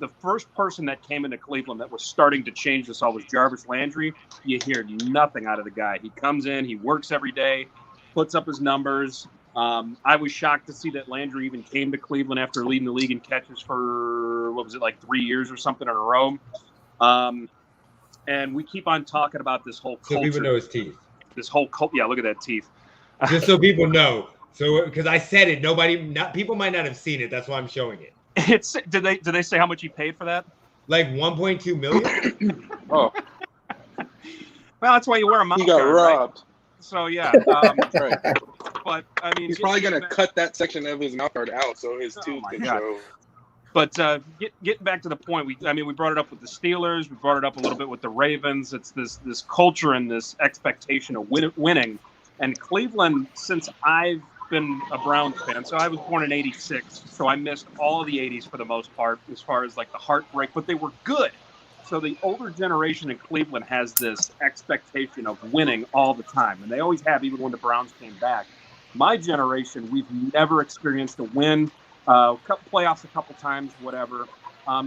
The first person that came into Cleveland that was starting to change this all was Jarvis Landry. You hear nothing out of the guy. He comes in, he works every day, puts up his numbers. I was shocked to see that Landry even came to Cleveland after leading the league in catches for, 3 years or something in a row. And we keep on talking about this whole culture. So people know his teeth. This whole yeah, look at that teeth. Just so people know. So because I said it, people might not have seen it. That's why I'm showing it. Did they say how much he paid for that? Like $1.2 million. Oh. Well, that's why you wear a mouth guard. He got robbed. Right? So yeah. Right. But I mean, he's probably gonna cut that section of his mouth guard out so his tooth can show. But getting back to the point, we brought it up with the Steelers. We brought it up a little bit with the Ravens. It's this culture and this expectation of winning. And Cleveland, since I've been a Browns fan, so I was born in '86, so I missed all of the '80s for the most part, as far as like the heartbreak. But they were good. So the older generation in Cleveland has this expectation of winning all the time, and they always have, even when the Browns came back. My generation, we've never experienced a win, playoffs a couple times, whatever.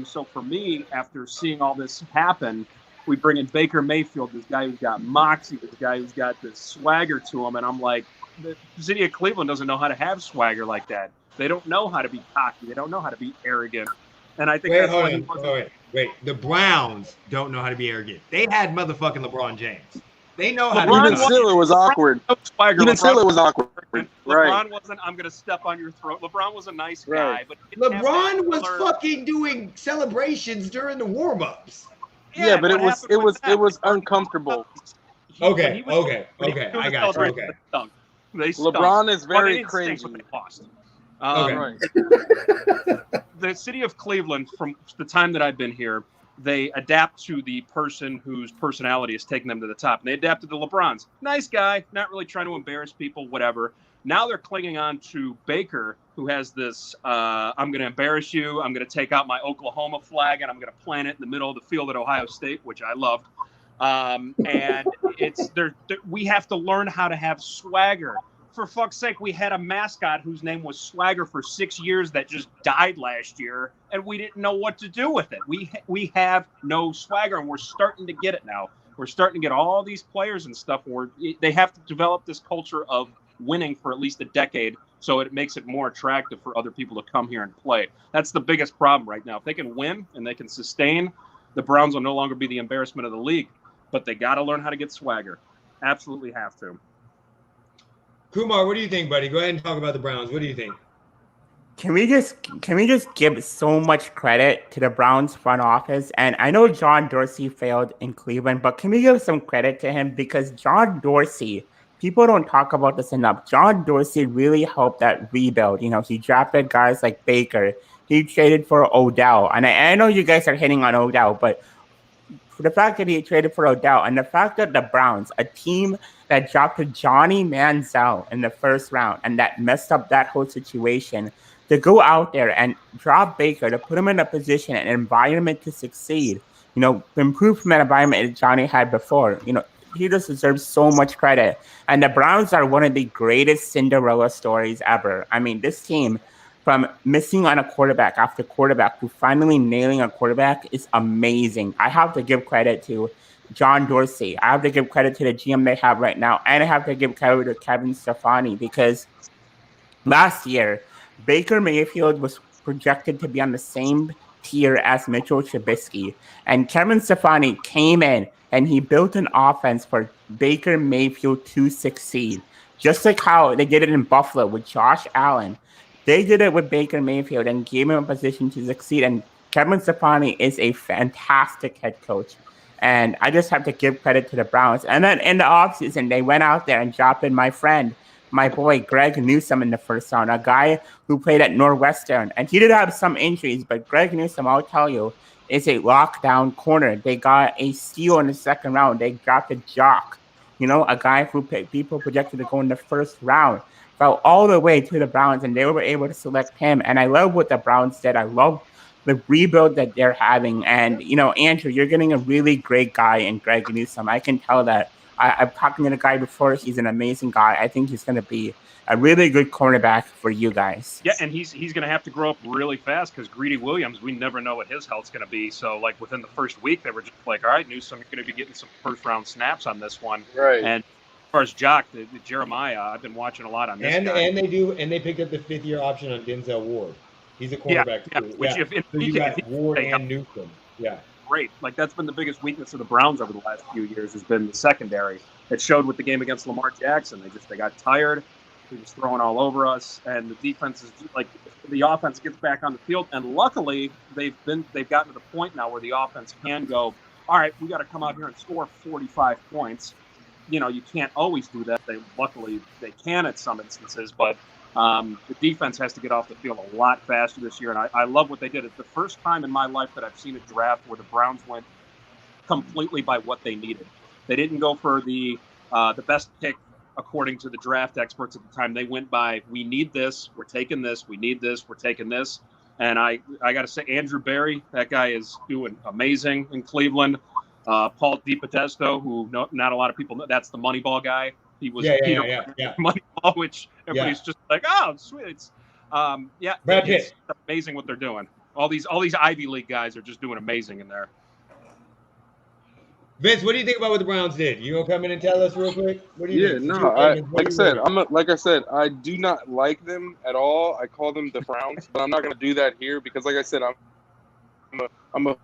So for me, after seeing all this happen, we bring in Baker Mayfield, this guy who's got moxie, this guy who's got this swagger to him, and I'm like, the city of Cleveland doesn't know how to have swagger like that. They don't know how to be cocky. They don't know how to be arrogant. And I think Wait. The Browns don't know how to be arrogant. They had motherfucking LeBron James. They know how to Even be still, it was awkward. Even still, it was awkward. LeBron Right. wasn't, I'm going to step on your throat. LeBron was a nice guy. But LeBron was fucking doing celebrations during the warm-ups. Yeah, but it was uncomfortable. Okay. I got you. Okay. They stunk. LeBron is But very they didn't stink, but cringy. they lost. Okay. Right. The city of Cleveland, from the time that I've been here, they adapt to the person whose personality has taken them to the top. And they adapted to LeBron's. Nice guy, not really trying to embarrass people, whatever. Now they're clinging on to Baker, who has this, I'm going to embarrass you, I'm going to take out my Oklahoma flag, and I'm going to plant it in the middle of the field at Ohio State, which I loved. And we have to learn how to have swagger. For fuck's sake, we had a mascot whose name was Swagger for 6 years that just died last year, and we didn't know what to do with it. We have no swagger, and we're starting to get it now. We're starting to get all these players and stuff where they have to develop this culture of winning for at least a decade, so it makes it more attractive for other people to come here and play. That's the biggest problem right now. If they can win and they can sustain, the Browns will no longer be the embarrassment of the league. But they got to learn how to get swagger. Absolutely have to. Kumar, what do you think, buddy? Go ahead and talk about the Browns. What do you think? Can we just give so much credit to the Browns front office? And I know John Dorsey failed in Cleveland, but can we give some credit to him? Because John Dorsey, people don't talk about this enough. John Dorsey really helped that rebuild. You know, he drafted guys like Baker. He traded for Odell. And I know you guys are hitting on Odell, but for the fact that he traded for Odell and the fact that the Browns, a team that drafted Johnny Manziel in the first round and that messed up that whole situation, to go out there and drop Baker, to put him in a position, an environment to succeed, you know, improve from that environment that Johnny had before, you know, he just deserves so much credit. And the Browns are one of the greatest Cinderella stories ever. I mean, this team, from missing on a quarterback after quarterback to finally nailing a quarterback, is amazing. I have to give credit to John Dorsey. I have to give credit to the GM they have right now. And I have to give credit to Kevin Stephani, because last year, Baker Mayfield was projected to be on the same tier as Mitchell Trubisky. And Kevin Stephani came in and he built an offense for Baker Mayfield to succeed. Just like how they did it in Buffalo with Josh Allen. They did it with Baker Mayfield and gave him a position to succeed. And Kevin Stephani is a fantastic head coach. And I just have to give credit to the Browns. And then in the offseason, they went out there and drafted my friend, my boy, Greg Newsome, in the first round, a guy who played at Northwestern. And he did have some injuries, but Greg Newsome, I'll tell you, is a lockdown corner. They got a steal in the second round. They drafted Jock, you know, a guy who people projected to go in the first round. Fell all the way to the Browns, and they were able to select him. And I love what the Browns did. I love the rebuild that they're having. And, you know, Andrew, you're getting a really great guy in Greg Newsome. I can tell that. I've talked to the guy before. He's an amazing guy. I think he's going to be a really good cornerback for you guys. Yeah, and he's going to have to grow up really fast because Greedy Williams, we never know what his health's going to be. So, like, within the first week, they were just like, all right, Newsome, you're going to be getting some first-round snaps on this one. Right. And as far as Jock, the Jeremiah, I've been watching a lot on this guy. And they picked up the fifth-year option on Denzel Ward. He's a cornerback too. Which so you got Ward and Newsome. Yeah. Great. Like, that's been the biggest weakness of the Browns over the last few years has been the secondary. It showed with the game against Lamar Jackson. They got tired. He was throwing all over us, and the defense is like the offense gets back on the field. And luckily, they've gotten to the point now where the offense can go, all right, we got to come out here and score 45 points. You know, you can't always do that. Luckily they can at some instances, but the defense has to get off the field a lot faster this year. And I love what they did. It's the first time in my life that I've seen a draft where the Browns went completely by what they needed. They didn't go for the best pick according to the draft experts at the time. They went by, we need this, we're taking this, we need this, we're taking this. And I got to say, Andrew Berry, that guy is doing amazing in Cleveland. Paul DiPotesto, who not a lot of people know, that's the Moneyball guy. He was Peter Moneyball, which everybody's just like, oh, sweet. It's, it's amazing what they're doing. All these Ivy League guys are just doing amazing in there. Vince, what do you think about what the Browns did? You gonna come in and tell us real quick? What do you think? Like I said, I do not like them at all. I call them the Browns, but I'm not gonna do that here because, like I said, I'm a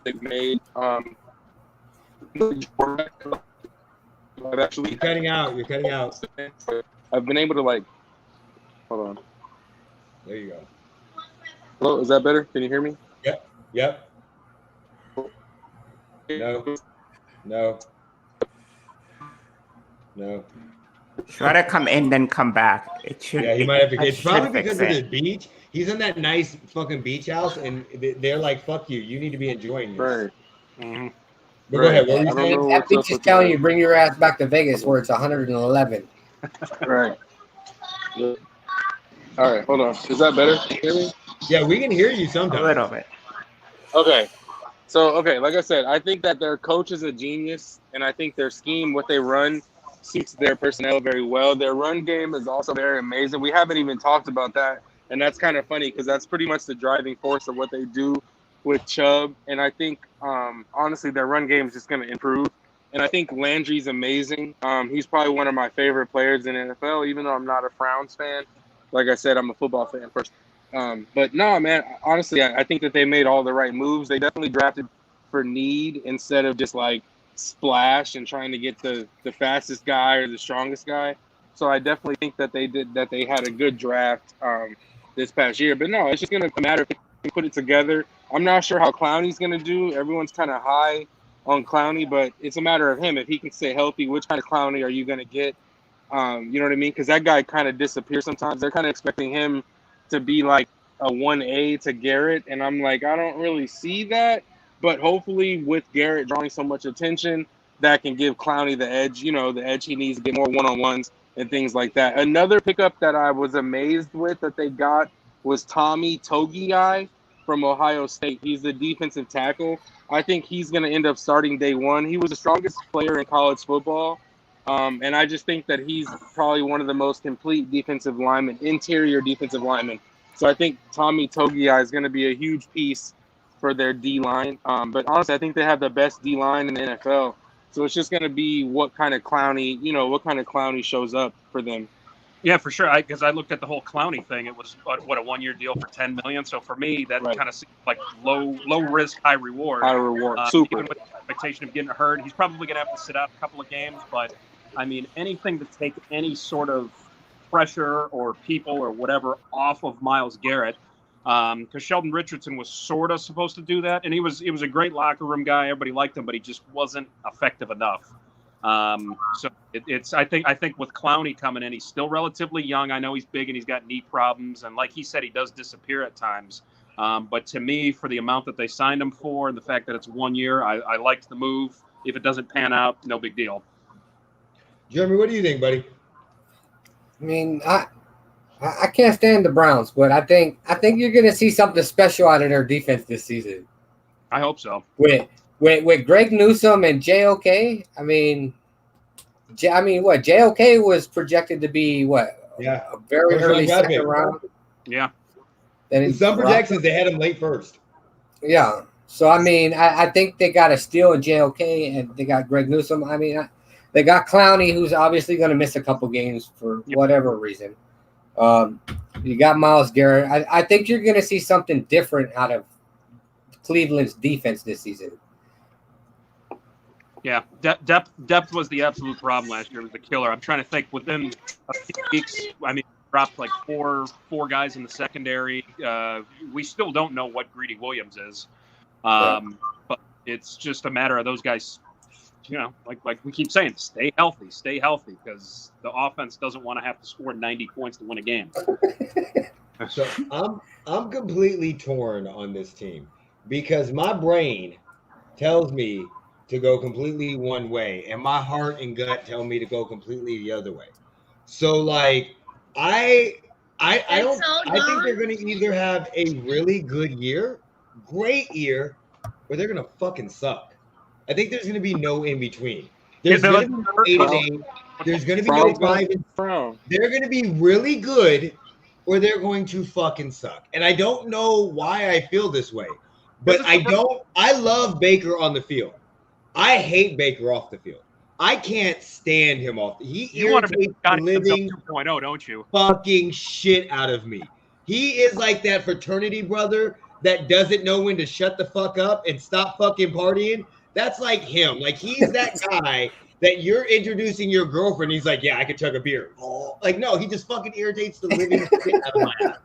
they've made. You're cutting out. I've been able to hold on. There you go. Hello, is that better? Can you hear me? Yep. No. Try to come in, then come back. It should. Yeah, he might have to. It's probably because of the beach. He's in that nice fucking beach house, and they're like, "Fuck you! You need to be enjoying this." Right. Mm-hmm. But go ahead. What were you saying? That beach is telling you, bring your ass back to Vegas, where it's 111. Right. All right, hold on. Is that better? Can you hear me? Yeah, we can hear you sometimes. A little bit. Okay. So, like I said, I think that their coach is a genius, and I think their scheme, what they run, suits their personnel very well. Their run game is also very amazing. We haven't even talked about that, and that's kind of funny because that's pretty much the driving force of what they do with Chubb. And I think, honestly, their run game is just going to improve. And I think Landry's amazing. He's probably one of my favorite players in the NFL, even though I'm not a Browns fan. Like I said, I'm a football fan first. But no, man, honestly, I think that they made all the right moves. They definitely drafted for need instead of just splash and trying to get the fastest guy or the strongest guy. So I definitely think that they had a good draft this past year. But no, it's just going to matter if they put it together. I'm not sure how Clowney's going to do. Everyone's kind of high on Clowney, but it's a matter of him. If he can stay healthy, which kind of Clowney are you going to get? You know what I mean? Because that guy kind of disappears sometimes. They're kind of expecting him to be like a 1A to Garrett, and I'm like, I don't really see that. But hopefully with Garrett drawing so much attention, that can give Clowney the edge, the edge he needs to get more one-on-ones and things like that. Another pickup that I was amazed with that they got was Tommy Togiai from Ohio State. He's the defensive tackle. I think he's going to end up starting day one. He was the strongest player in college football. And I just think that he's probably one of the most complete defensive linemen, interior defensive linemen. So I think Tommy Togiai is going to be a huge piece for their D-line. But honestly, I think they have the best D-line in the NFL. So it's just going to be what kind of Clowney shows up for them. Yeah, for sure. Because I looked at the whole Clowney thing. It was a 1-year deal for $10 million. So for me, that kind of seems like low risk, high reward. High reward, super. Even with the expectation of getting hurt, he's probably going to have to sit out a couple of games. But I mean, anything to take any sort of pressure or people or whatever off of Myles Garrett, because Sheldon Richardson was sort of supposed to do that, and he was a great locker room guy. Everybody liked him, but he just wasn't effective enough. So it's I think with Clowney coming in, he's still relatively young. I know he's big and he's got knee problems, and like he said, he does disappear at times. But to me, for the amount that they signed him for and the fact that it's 1 year, I liked the move. If it doesn't pan out, no big deal. Jeremy, what do you think, buddy? I mean, I can't stand the Browns, but I think you're going to see something special out of their defense this season. I hope so. With Greg Newsome and JOK, I mean, what JOK was projected to be what? Yeah, a very early second round. Yeah. Then in some projections they had him late first. Yeah. So I mean, I think they got a steal in JOK, and they got Greg Newsome. I mean, they got Clowney, who's obviously going to miss a couple games for whatever reason. You got Myles Garrett. I think you're going to see something different out of Cleveland's defense this season. Yeah, depth was the absolute problem last year. It was the killer. I'm trying to think within a few weeks. I mean, dropped like four guys in the secondary. We still don't know what Greedy Williams is, but it's just a matter of those guys. Like we keep saying, stay healthy, because the offense doesn't want to have to score 90 points to win a game. So I'm completely torn on this team because my brain tells me to go completely one way, and my heart and gut tell me to go completely the other way. So like I don't I think they're gonna either have a really good year, great year, or they're gonna fucking suck. I think there's gonna be no in between. There's Yeah, gonna be no 8-8. There's gonna be no Browns gonna 5. Brown. They're gonna be really good, or they're going to fucking suck. And I don't know why I feel this way, but I love Baker on the field. I hate Baker off the field. I can't stand him off. He You want to be irritates the Johnny living 2.0, don't you? fucking shit out of me. He is like that fraternity brother that doesn't know when to shut the fuck up and stop fucking partying. That's like him. Like he's that guy that you're introducing your girlfriend. He's like, yeah, I could chug a beer. Oh, like no, he just fucking irritates the living shit out of my ass.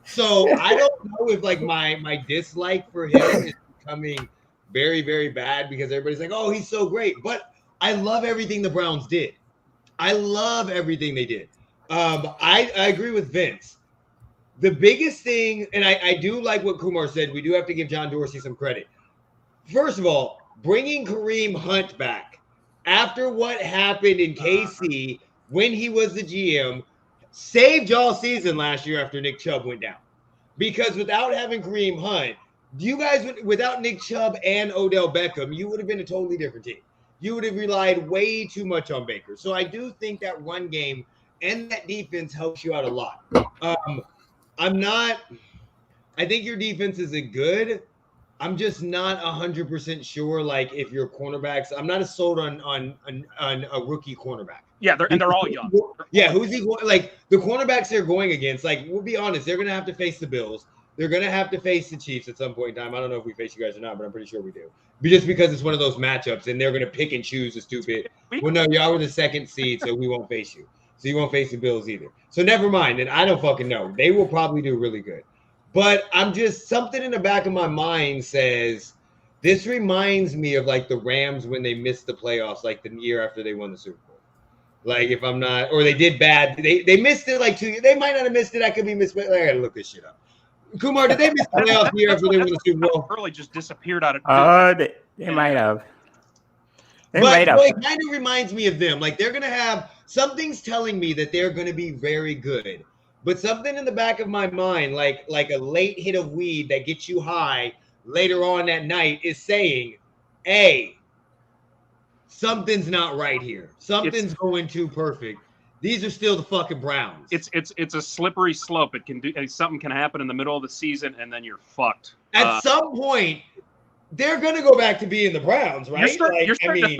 So I don't know if like my dislike for him is becoming very, very bad because everybody's like, oh, he's so great. But I love everything the Browns did. I love everything they did. I agree with Vince. The biggest thing, and I do like what Kumar said, we do have to give John Dorsey some credit. First of all, bringing Kareem Hunt back after what happened in KC when he was the GM saved y'all season last year after Nick Chubb went down. Because without having Kareem Hunt, you guys, without Nick Chubb and Odell Beckham, you would have been a totally different team. You would have relied way too much on Baker. So I do think that run game and that defense helps you out a lot. I think your defense is good. I'm just not 100% sure, like, if your cornerbacks, I'm not as sold on a rookie cornerback. Yeah, they're all young. Yeah, who's he going? Like, the cornerbacks they're going against, like, we'll be honest, they're going to have to face the Bills. They're going to have to face the Chiefs at some point in time. I don't know if we face you guys or not, but I'm pretty sure we do. Just because it's one of those matchups, and they're going to pick and choose the stupid. Well, no, y'all were the second seed, so we won't face you. So you won't face the Bills either. So never mind. And I don't fucking know. They will probably do really good. But I'm just, something in the back of my mind says, this reminds me of like the Rams when they missed the playoffs, like the year after they won the Super Bowl. Like if I'm not, or they did bad. They missed it like 2 years. They might not have missed it. I could be missed. I got to look this shit up. Kumar, did they miss the playoffs the year after they won the Super Bowl? Early just disappeared out of. They might have. But it kind of reminds me of them. Like they're gonna have something's telling me that they're gonna be very good. But something in the back of my mind, like a late hit of weed that gets you high later on that night, is saying, "Hey, something's not right here. Something's going too perfect. These are still the fucking Browns." It's a slippery slope. It can do something can happen in the middle of the season, and then you're fucked. At some point, they're gonna go back to being the Browns, right? You're starting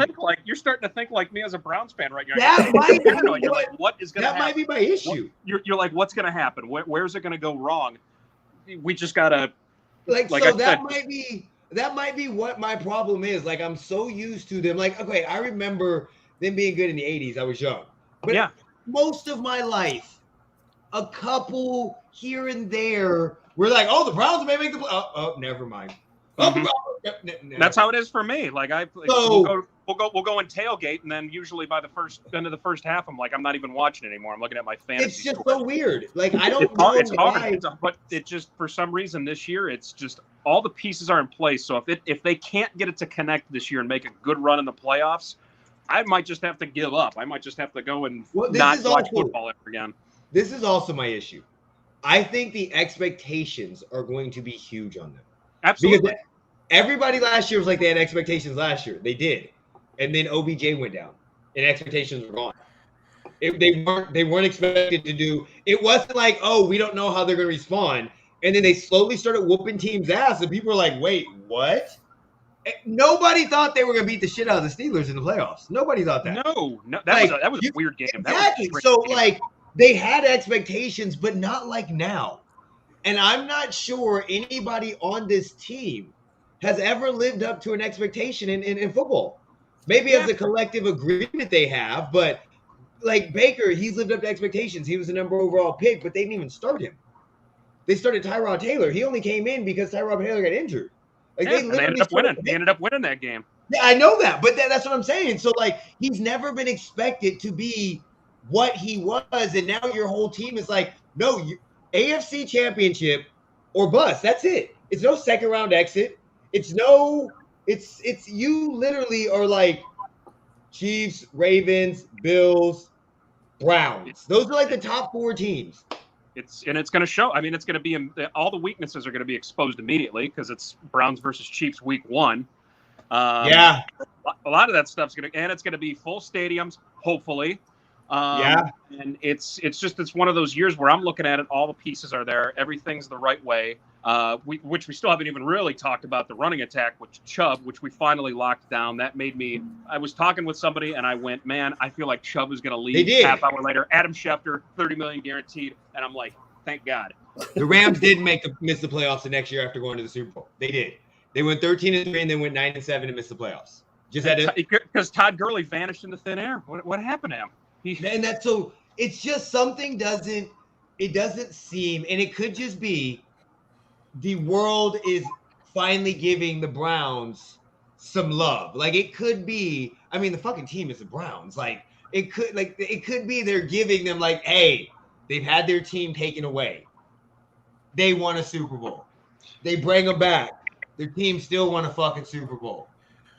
to think like me as a Browns fan right now. That might be you're like, what is gonna happen? That might be my issue. You're like, what's gonna happen? Where's it gonna go wrong? We just gotta that might be what my problem is. Like I'm so used to them. Like, okay, I remember them being good in the 80s. I was young. But yeah, most of my life, a couple here and there, we're like, oh, the Browns may make the oh, never mind. Mm-hmm. That's how it is for me. Like we'll go and tailgate, and then usually by the end of the first half, I'm like, I'm not even watching anymore. I'm looking at my fantasy. It's just scores. So weird. Like I don't know. It's hard, but it just for some reason this year, it's just all the pieces are in place. So if they can't get it to connect this year and make a good run in the playoffs, I might just have to give up. I might just have to go and not watch football ever again. This is also my issue. I think the expectations are going to be huge on them. Absolutely. Because everybody last year was like they had expectations last year. They did. And then OBJ went down and expectations were gone. They weren't expected to do. It wasn't like, oh, we don't know how they're going to respond. And then they slowly started whooping teams' ass. And people were like, wait, what? Nobody thought they were going to beat the shit out of the Steelers in the playoffs. Nobody thought that. No, that was a weird game. Exactly. So, like, they had expectations, but not like now. And I'm not sure anybody on this team has ever lived up to an expectation in football. Maybe as a collective agreement they have, but like Baker, he's lived up to expectations. He was the number overall pick, but they didn't even start him. They started Tyrod Taylor. He only came in because Tyrod Taylor got injured. Like they ended up winning. They ended up winning that game. Yeah, I know that, but that's what I'm saying. So like, he's never been expected to be what he was, and now your whole team is like, no, AFC Championship or bust. That's it. It's no second round exit. It's you literally are like Chiefs, Ravens, Bills, Browns. Those are like the top 4 teams. It's going to show. I mean, it's going to be all the weaknesses are going to be exposed immediately because it's Browns versus Chiefs week 1. Yeah. A lot of that stuff's going to, and it's going to be full stadiums, hopefully. Yeah. And it's one of those years where I'm looking at it. All the pieces are there. Everything's the right way. Which we still haven't even really talked about the running attack with Chubb, which we finally locked down. That made me. I was talking with somebody and I went, man, I feel like Chubb is going to leave. Half hour later, Adam Schefter, $30 million guaranteed, and I'm like, thank God. The Rams did miss the playoffs the next year after going to the Super Bowl. They did. They went 13-3 and then went 9-7 and missed the playoffs. Just had it because Todd Gurley vanished into thin air. What happened to him? And that's so. It's just something doesn't seem, and it could just be the world is finally giving the Browns some love. Like it could be. I mean, the fucking team is the Browns. Like it could be they're giving them like, hey, they've had their team taken away. They won a Super Bowl. They bring them back. Their team still won a fucking Super Bowl.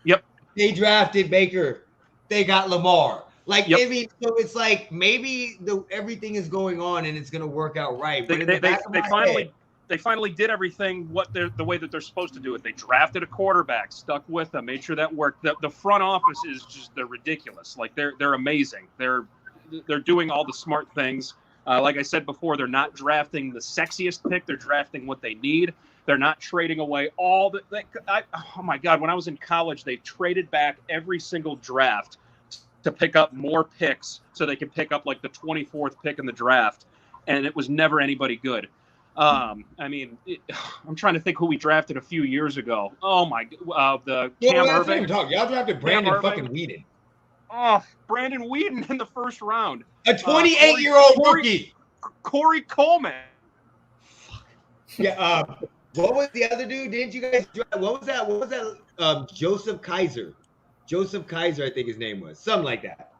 Yep. They drafted Baker. They got Lamar. Like, yep. Maybe, so it's like maybe everything is going on and it's going to work out right. But they finally did everything the way that they're supposed to do it. They drafted a quarterback, stuck with them, made sure that worked. The front office is just they're ridiculous. Like they're amazing. They're doing all the smart things. Like I said before, they're not drafting the sexiest pick. They're drafting what they need. They're not trading away all the. Oh my God! When I was in college, they traded back every single draft to pick up more picks so they could pick up like the 24th pick in the draft, and it was never anybody good. I mean, I'm trying to think who we drafted a few years ago. Oh my, the Cam Irving. Y'all drafted Brandon fucking Weeden. Oh, Brandon Weeden in the first round. A 28-year-old rookie. Corey Coleman. Yeah. What was the other dude? Didn't you guys draft? What was that? Joseph Kaiser. Joseph Kaiser, I think his name was. Something like that.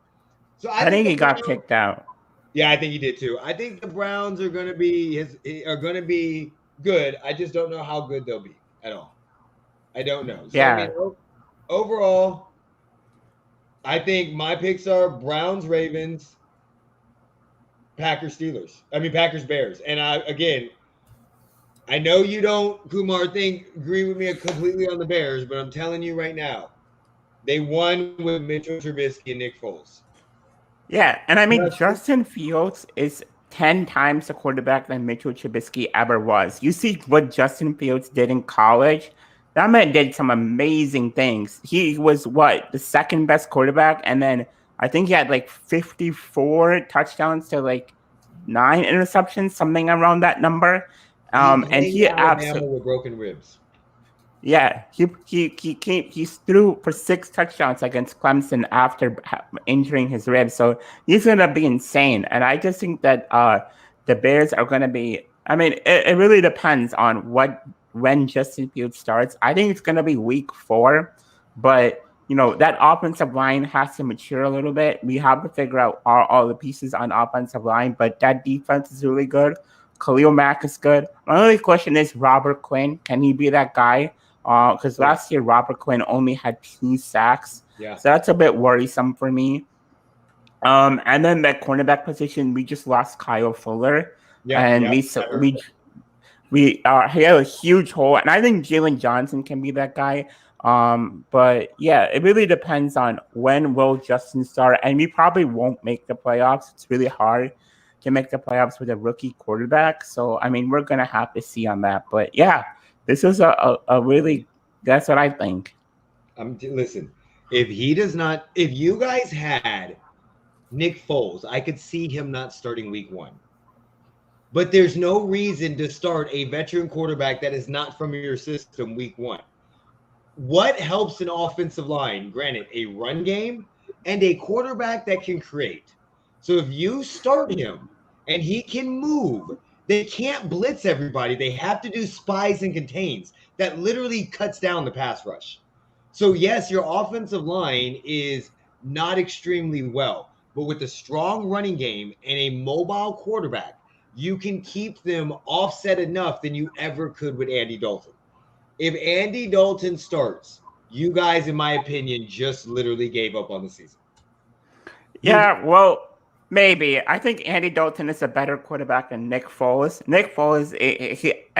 So I think he got kicked out. Yeah, I think he did too. I think the Browns are gonna be good. I just don't know how good they'll be at all. I don't know. So, yeah. I mean, overall, I think my picks are Browns, Ravens, Packers, Bears. And I know you don't, Kumar, agree with me completely on the Bears, but I'm telling you right now, they won with Mitchell Trubisky and Nick Foles. Yeah, and I mean, Justin Fields is 10 times the quarterback than Mitchell Trubisky ever was. You see what Justin Fields did in college? That man did some amazing things. He was, the second best quarterback, and then I think he had like 54 touchdowns to like 9 interceptions, something around that number. And he absolutely with broken ribs. Yeah, he threw for 6 touchdowns against Clemson after injuring his ribs. So he's gonna be insane. And I just think that the Bears are gonna be. I mean, it really depends on when Justin Fields starts. I think it's gonna be week 4, but that offensive line has to mature a little bit. We have to figure out all the pieces on offensive line, but that defense is really good. Khalil Mack is good. My only question is Robert Quinn. Can he be that guy? Because last year Robert Quinn only had 2 sacks. Yeah. So that's a bit worrisome for me. And then that cornerback position, we just lost Kyle Fuller. Yeah. And we have a huge hole. And I think Jalen Johnson can be that guy. But yeah, it really depends on when will Justin start. And we probably won't make the playoffs. It's really hard to make the playoffs with a rookie quarterback. So, I mean, we're going to have to see on that. But yeah, this is a really, that's what I think. Listen, if you guys had Nick Foles, I could see him not starting week 1. But there's no reason to start a veteran quarterback that is not from your system week 1. What helps an offensive line? Granted, a run game and a quarterback that can create. So if you start him and he can move, they can't blitz everybody. They have to do spies and contains. That literally cuts down the pass rush. So yes, your offensive line is not extremely well, but with a strong running game and a mobile quarterback, you can keep them offset enough than you ever could with Andy Dalton. If Andy Dalton starts, you guys, in my opinion, just literally gave up on the season. Yeah, well, Maybe. I think Andy Dalton is a better quarterback than Nick Foles. Nick Foles,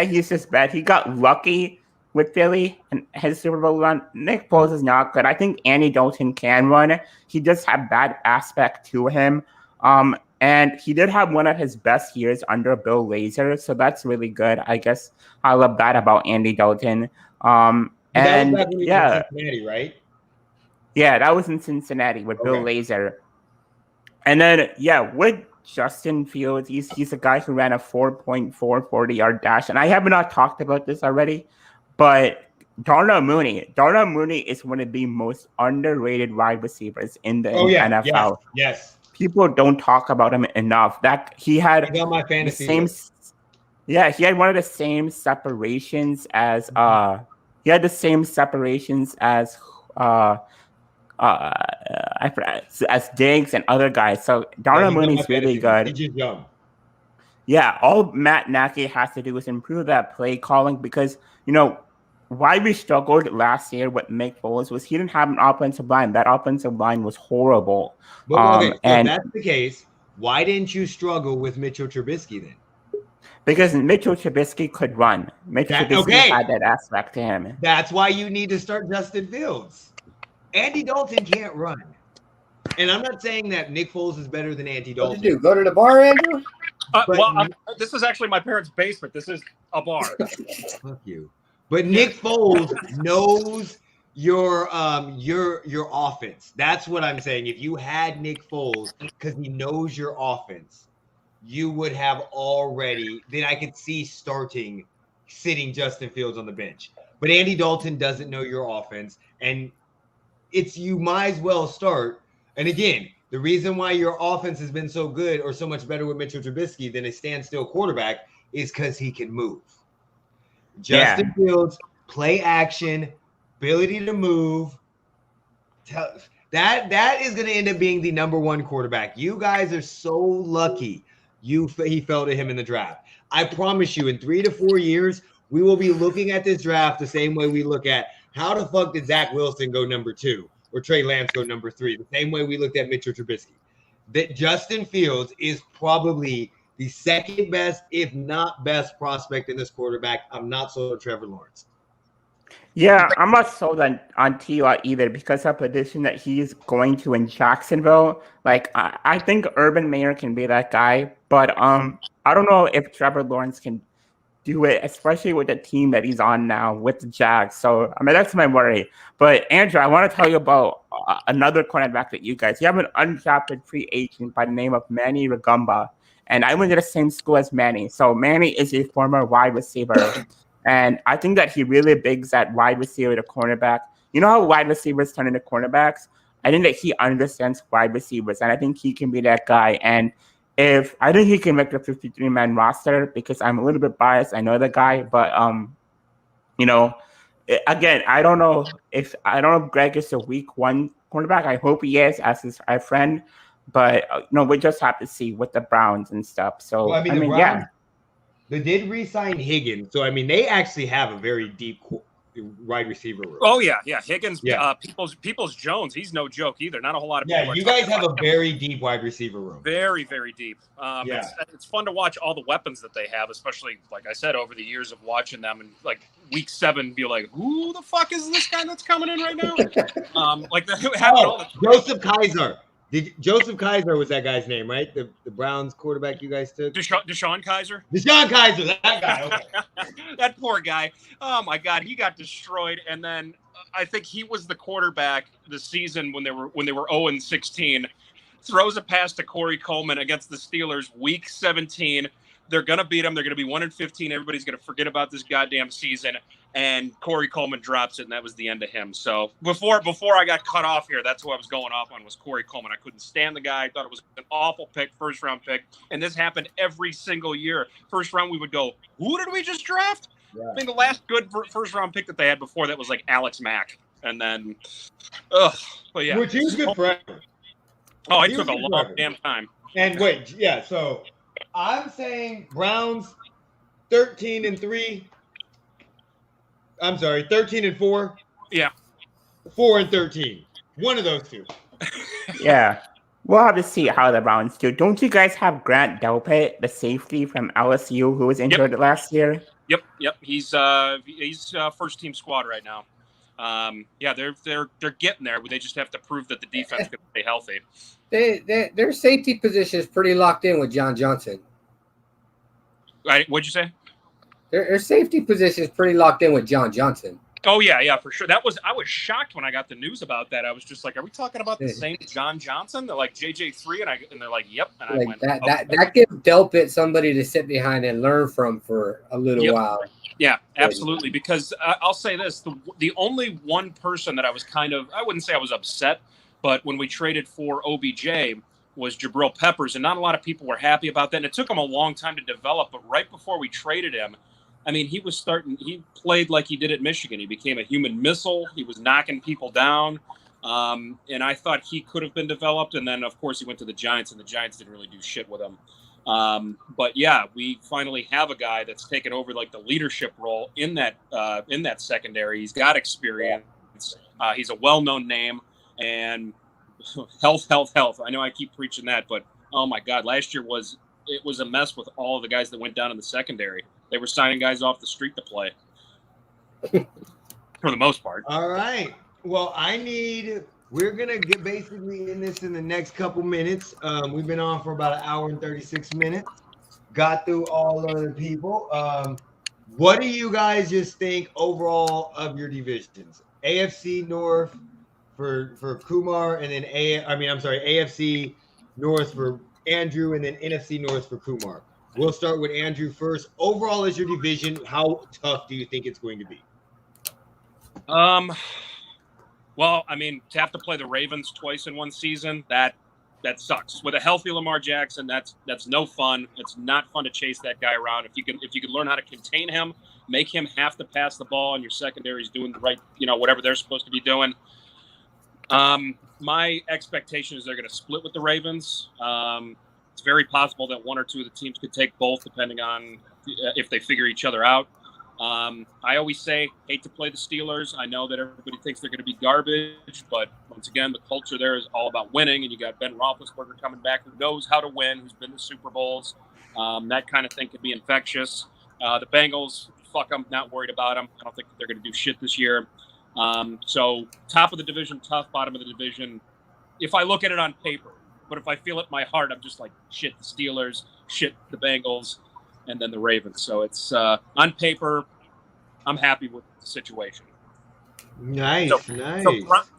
he's just bad. He got lucky with Philly and his Super Bowl run. Nick Foles is not good. I think Andy Dalton can run. He does have bad aspect to him. And he did have one of his best years under Bill Lazor, so that's really good. I guess I love that about Andy Dalton. That was And back when he was yeah, in Cincinnati, right? yeah, that was in Cincinnati with Bill Okay. Lazor. And then, yeah, with Justin Fields, he's a guy who ran a 4.4 40-yard dash. And I have not talked about this already, but Darnell Mooney is one of the most underrated wide receivers in the NFL. Yes. People don't talk about him enough. That he had He's on my fantasy same, list. yeah, he had one of the same separations as I forgot, as Diggs and other guys. So Darnell Mooney's really good. He's just young. Yeah, all Matt Nagy has to do is improve that play calling because, why we struggled last year with Nick Foles was he didn't have an offensive line. That offensive line was horrible. But if that's the case, why didn't you struggle with Mitchell Trubisky then? Because Mitchell Trubisky could run. Trubisky had that aspect to him. That's why you need to start Justin Fields. Andy Dalton can't run. And I'm not saying that Nick Foles is better than Andy Dalton. What did you do? Go to the bar, Andrew? This is actually my parents' basement. This is a bar. Fuck you. But Nick Foles knows your offense. That's what I'm saying. If you had Nick Foles, because he knows your offense, you would have already. Then I could see sitting Justin Fields on the bench. But Andy Dalton doesn't know your offense, and you might as well start. And again, the reason why your offense has been so good or so much better with Mitchell Trubisky than a standstill quarterback is because he can move. Justin Fields, play action, ability to move. That is going to end up being the number one quarterback. You guys are so lucky he fell to him in the draft. I promise you, in 3 to 4 years, we will be looking at this draft the same way we look at how the fuck did Zach Wilson go number 2 or Trey Lance go number 3, the same way we looked at Mitchell Trubisky. That Justin Fields is probably the second best, if not best, prospect in this quarterback. I'm not sold on Trevor Lawrence. Yeah, I'm not sold on T.Y. either because of the position that he's going to in Jacksonville. Like, I think Urban Meyer can be that guy, but I don't know if Trevor Lawrence can do it, especially with the team that he's on now with the Jags. So, that's my worry. But, Andrew, I want to tell you about another cornerback that you have an undrafted free agent by the name of Manny Rugamba. And I went to the same school as Manny. So, Manny is a former wide receiver. And I think that he really bigs at wide receiver to cornerback. You know how wide receivers turn into cornerbacks? I think that he understands wide receivers, and I think he can be that guy. And I think he can make the 53-man roster because I'm a little bit biased. I know the guy, but again, I don't know if Greg is a week 1 cornerback. I hope he is as his friend, but we just have to see with the Browns and stuff. So well, the Browns, they did re-sign Higgins, so they actually have a very deep wide receiver room. Oh yeah. Higgins, Peoples Jones, he's no joke either. Not a whole lot of people. Yeah, you guys have a very deep wide receiver room. Very, very deep. It's fun to watch all the weapons that they have, especially like I said, over the years of watching them, and like week 7, be like, who the fuck is this guy that's coming in right now? Joseph Kaiser. Joseph Kaiser was that guy's name, right? The Browns quarterback you guys took? Deshaun Kaiser? Deshaun Kaiser, that guy. Okay. That poor guy. Oh, my God. He got destroyed. And then I think he was the quarterback the season when they were 0-16. Throws a pass to Corey Coleman against the Steelers, week 17. They're going to beat him. They're going to be 1-15. Everybody's going to forget about this goddamn season. And Corey Coleman drops it, and that was the end of him. So before I got cut off here, that's who I was going off on was Corey Coleman. I couldn't stand the guy. I thought it was an awful pick, first-round pick. And this happened every single year. First round, we would go, who did we just draft? Yeah. I think the last good first-round pick that they had before that was like Alex Mack. And then, but yeah. Which he was good forever. Oh, it took a long damn time. And wait, yeah, so I'm saying Browns 13-3. I'm sorry, 13-4. Yeah. 4-13. One of those two. Yeah. We'll have to see how the Browns do. Don't you guys have Grant Delpit, the safety from LSU, who was injured last year? Yep. He's first team squad right now. Yeah, they're getting there, but they just have to prove that the defense can stay healthy. Their safety position is pretty locked in with John Johnson. Right? What'd you say? Their safety position is pretty locked in with John Johnson. Oh yeah, for sure. I was shocked when I got the news about that. I was just like, "Are we talking about the same John Johnson?" They're like JJ3, and they're like, "Yep." And like I went, that gives Delpit somebody to sit behind and learn from for a little while. Yeah, absolutely. Because I'll say this: the only one person that I was I wouldn't say I was upset, but when we traded for OBJ was Jabril Peppers, and not a lot of people were happy about that. And it took him a long time to develop, but right before we traded him, I mean, he played like he did at Michigan. He became a human missile. He was knocking people down. And I thought he could have been developed. And then, of course, he went to the Giants, and the Giants didn't really do shit with him. But yeah, we finally have a guy that's taken over like the leadership role in that secondary. He's got experience. He's a well-known name, and health. I know I keep preaching that, but oh my God, last year was a mess with all of the guys that went down in the secondary. They were signing guys off the street to play for the most part. All right. Well, we're going to get basically in this in the next couple minutes. We've been on for about 1 hour and 36 minutes. Got through all of the people. What do you guys just think overall of your divisions? AFC North for Kumar, and then AFC North for Andrew, and then NFC North for Kumar. We'll start with Andrew first. Overall, as your division, how tough do you think it's going to be? Well, I mean, to have to play the Ravens twice in one season, that sucks. With a healthy Lamar Jackson, that's no fun. It's not fun to chase that guy around. If you could learn how to contain him, make him have to pass the ball, and your secondary is doing the right, whatever they're supposed to be doing. My expectation is they're going to split with the Ravens. It's very possible that one or two of the teams could take both, depending on if they figure each other out. I always say, hate to play the Steelers. I know that everybody thinks they're going to be garbage, but once again, the culture there is all about winning, and you got Ben Roethlisberger coming back who knows how to win, who's been to Super Bowls. That kind of thing could be infectious. The Bengals, fuck them, not worried about them. I don't think they're going to do shit this year. So top of the division, tough, bottom of the division. If I look at it on paper, but if I feel it in my heart, I'm just like, shit, the Steelers, shit, the Bengals, and then the Ravens. So it's on paper, I'm happy with the situation. Nice. So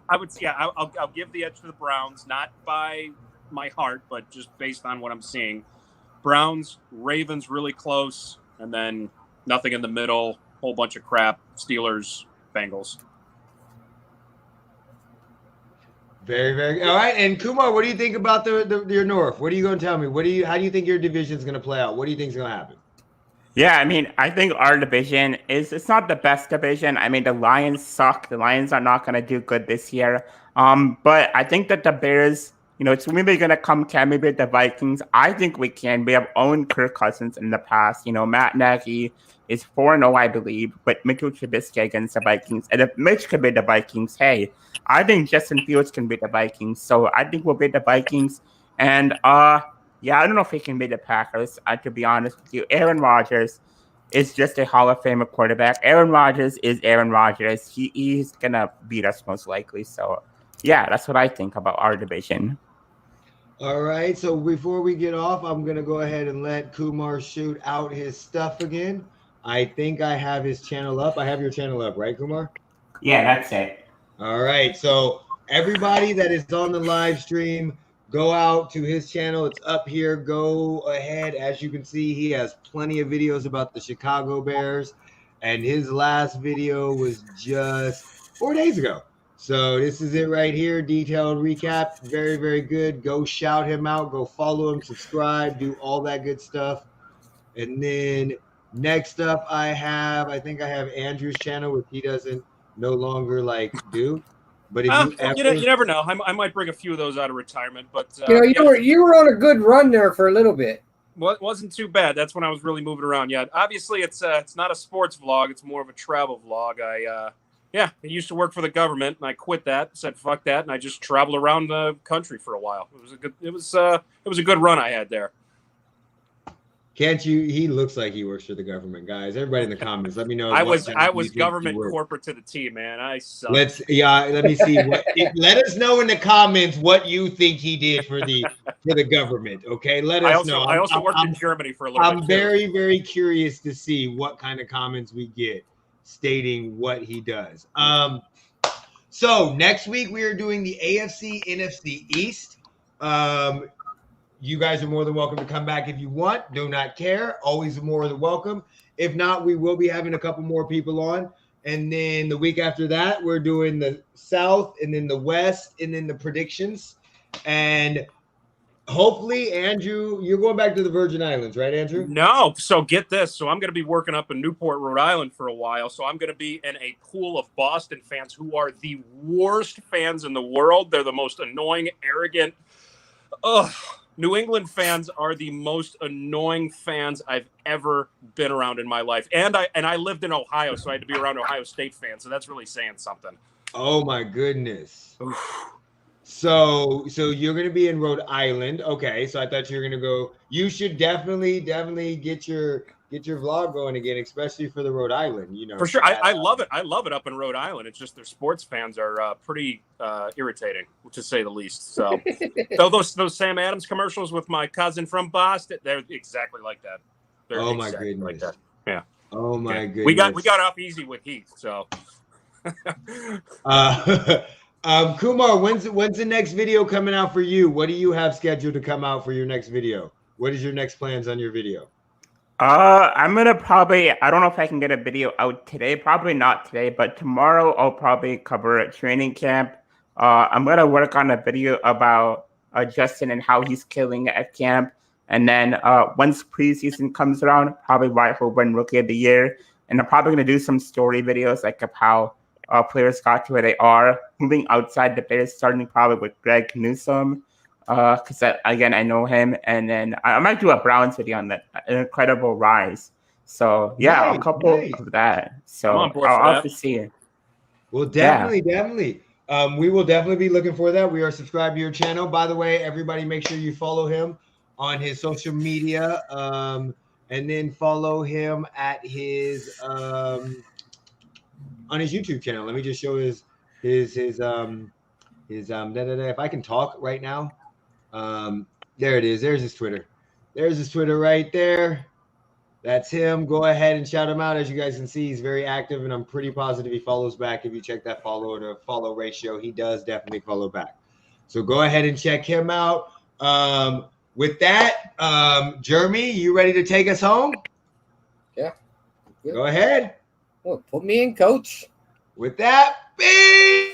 I would say, I'll give the edge to the Browns, not by my heart, but just based on what I'm seeing. Browns, Ravens really close, and then nothing in the middle, whole bunch of crap. Steelers, Bengals. Very, very all right. And Kumar, what do you think about your North? What are you going to tell me? How do you think your division is going to play out? What do you think is going to happen? Yeah, I mean, I think our division it's not the best division. I mean, the Lions suck. The Lions are not going to do good this year. But I think that the Bears, it's maybe going to come maybe with the Vikings. I think we can. We have owned Kirk Cousins in the past. Matt Nagy is 4-0, I believe, but Mitchell Trubisky against the Vikings. And if Mitch can beat the Vikings, hey, I think Justin Fields can beat the Vikings. So I think we'll beat the Vikings. And yeah, I don't know if he can beat the Packers, to be honest with you. Aaron Rodgers is just a Hall of Famer quarterback. Aaron Rodgers is Aaron Rodgers. He's going to beat us most likely. So, yeah, that's what I think about our division. All right. So before we get off, I'm going to go ahead and let Kumar shoot out his stuff again. I think I have his channel up. I have your channel up, right, Kumar? Yeah, that's it. All right. So everybody that is on the live stream, go out to his channel. It's up here. Go ahead. As you can see, he has plenty of videos about the Chicago Bears. And his last video was just 4 days ago. So this is it right here. Detailed recap. Very, very good. Go shout him out. Go follow him. Subscribe. Do all that good stuff. And then next up, I think I have Andrew's channel, which he doesn't no longer do. But if you never know. I might bring a few of those out of retirement. But you were on a good run there for a little bit. Well, it wasn't too bad. That's when I was really moving around. Yeah, obviously it's not a sports vlog. It's more of a travel vlog. Yeah, I used to work for the government, and I quit that. Said fuck that, and I just traveled around the country for a while. It was a good run I had there. Can't you? He looks like he works for the government, guys. Everybody in the comments, let me know. I what was job I you was think you government work. corporate to the T, man. I suck. Let me see what. Let us know in the comments what you think he did for the government. Okay, let us know. I also worked in Germany for a little bit. I'm very, very curious to see what kind of comments we get stating what he does. So next week we are doing the AFC NFC East. You guys are more than welcome to come back if you want. Do not care. Always more than welcome. If not, we will be having a couple more people on. And then the week after that, we're doing the South and then the West and then the predictions. And hopefully, Andrew, you're going back to the Virgin Islands, right, Andrew? No. So get this. So I'm going to be working up in Newport, Rhode Island for a while. So I'm going to be in a pool of Boston fans who are the worst fans in the world. They're the most annoying, arrogant. Ugh. New England fans are the most annoying fans I've ever been around in my life. And I lived in Ohio, so I had to be around Ohio State fans. So that's really saying something. Oh my goodness. So you're going to be in Rhode Island. Okay. So I thought you were going to go. You should definitely get your vlog going again, especially for the Rhode Island, For sure. I love it. I love it up in Rhode Island. It's just their sports fans are pretty irritating, to say the least. So those Sam Adams commercials with my cousin from Boston, they're exactly like that. They're oh my exactly goodness. like that. Yeah. Oh my goodness. We got off easy with Heath, so Kumar, when's the next video coming out for you? What do you have scheduled to come out for your next video? What is your next plans on your video? I'm gonna I don't know if I can get a video out today. Probably not today, but tomorrow I'll probably cover a training camp. I'm gonna work on a video about Justin and how he's killing at camp. And then once preseason comes around, probably why he'll win Rookie of the Year. And I'm probably gonna do some story videos like of how players got to where they are, moving outside the Bears, starting probably with Greg Newsome. Because again, I know him, and then I might do a Browns video on that incredible rise. So yeah, a couple of that. So I'll have to see it. Well, definitely. We will definitely be looking for that. We are subscribed to your channel. By the way, everybody, make sure you follow him on his social media, and then follow him at his on his YouTube channel. Let me just show his if I can talk right now. There it is. There's his Twitter. There's his Twitter right there. That's him. Go ahead and shout him out. As you guys can see, he's very active, and I'm pretty positive he follows back. If you check that follow to follow ratio, he does definitely follow back. So go ahead and check him out. With that, Jeremy, you ready to take us home? Yeah. Go ahead. Well, put me in, coach. With that, peace.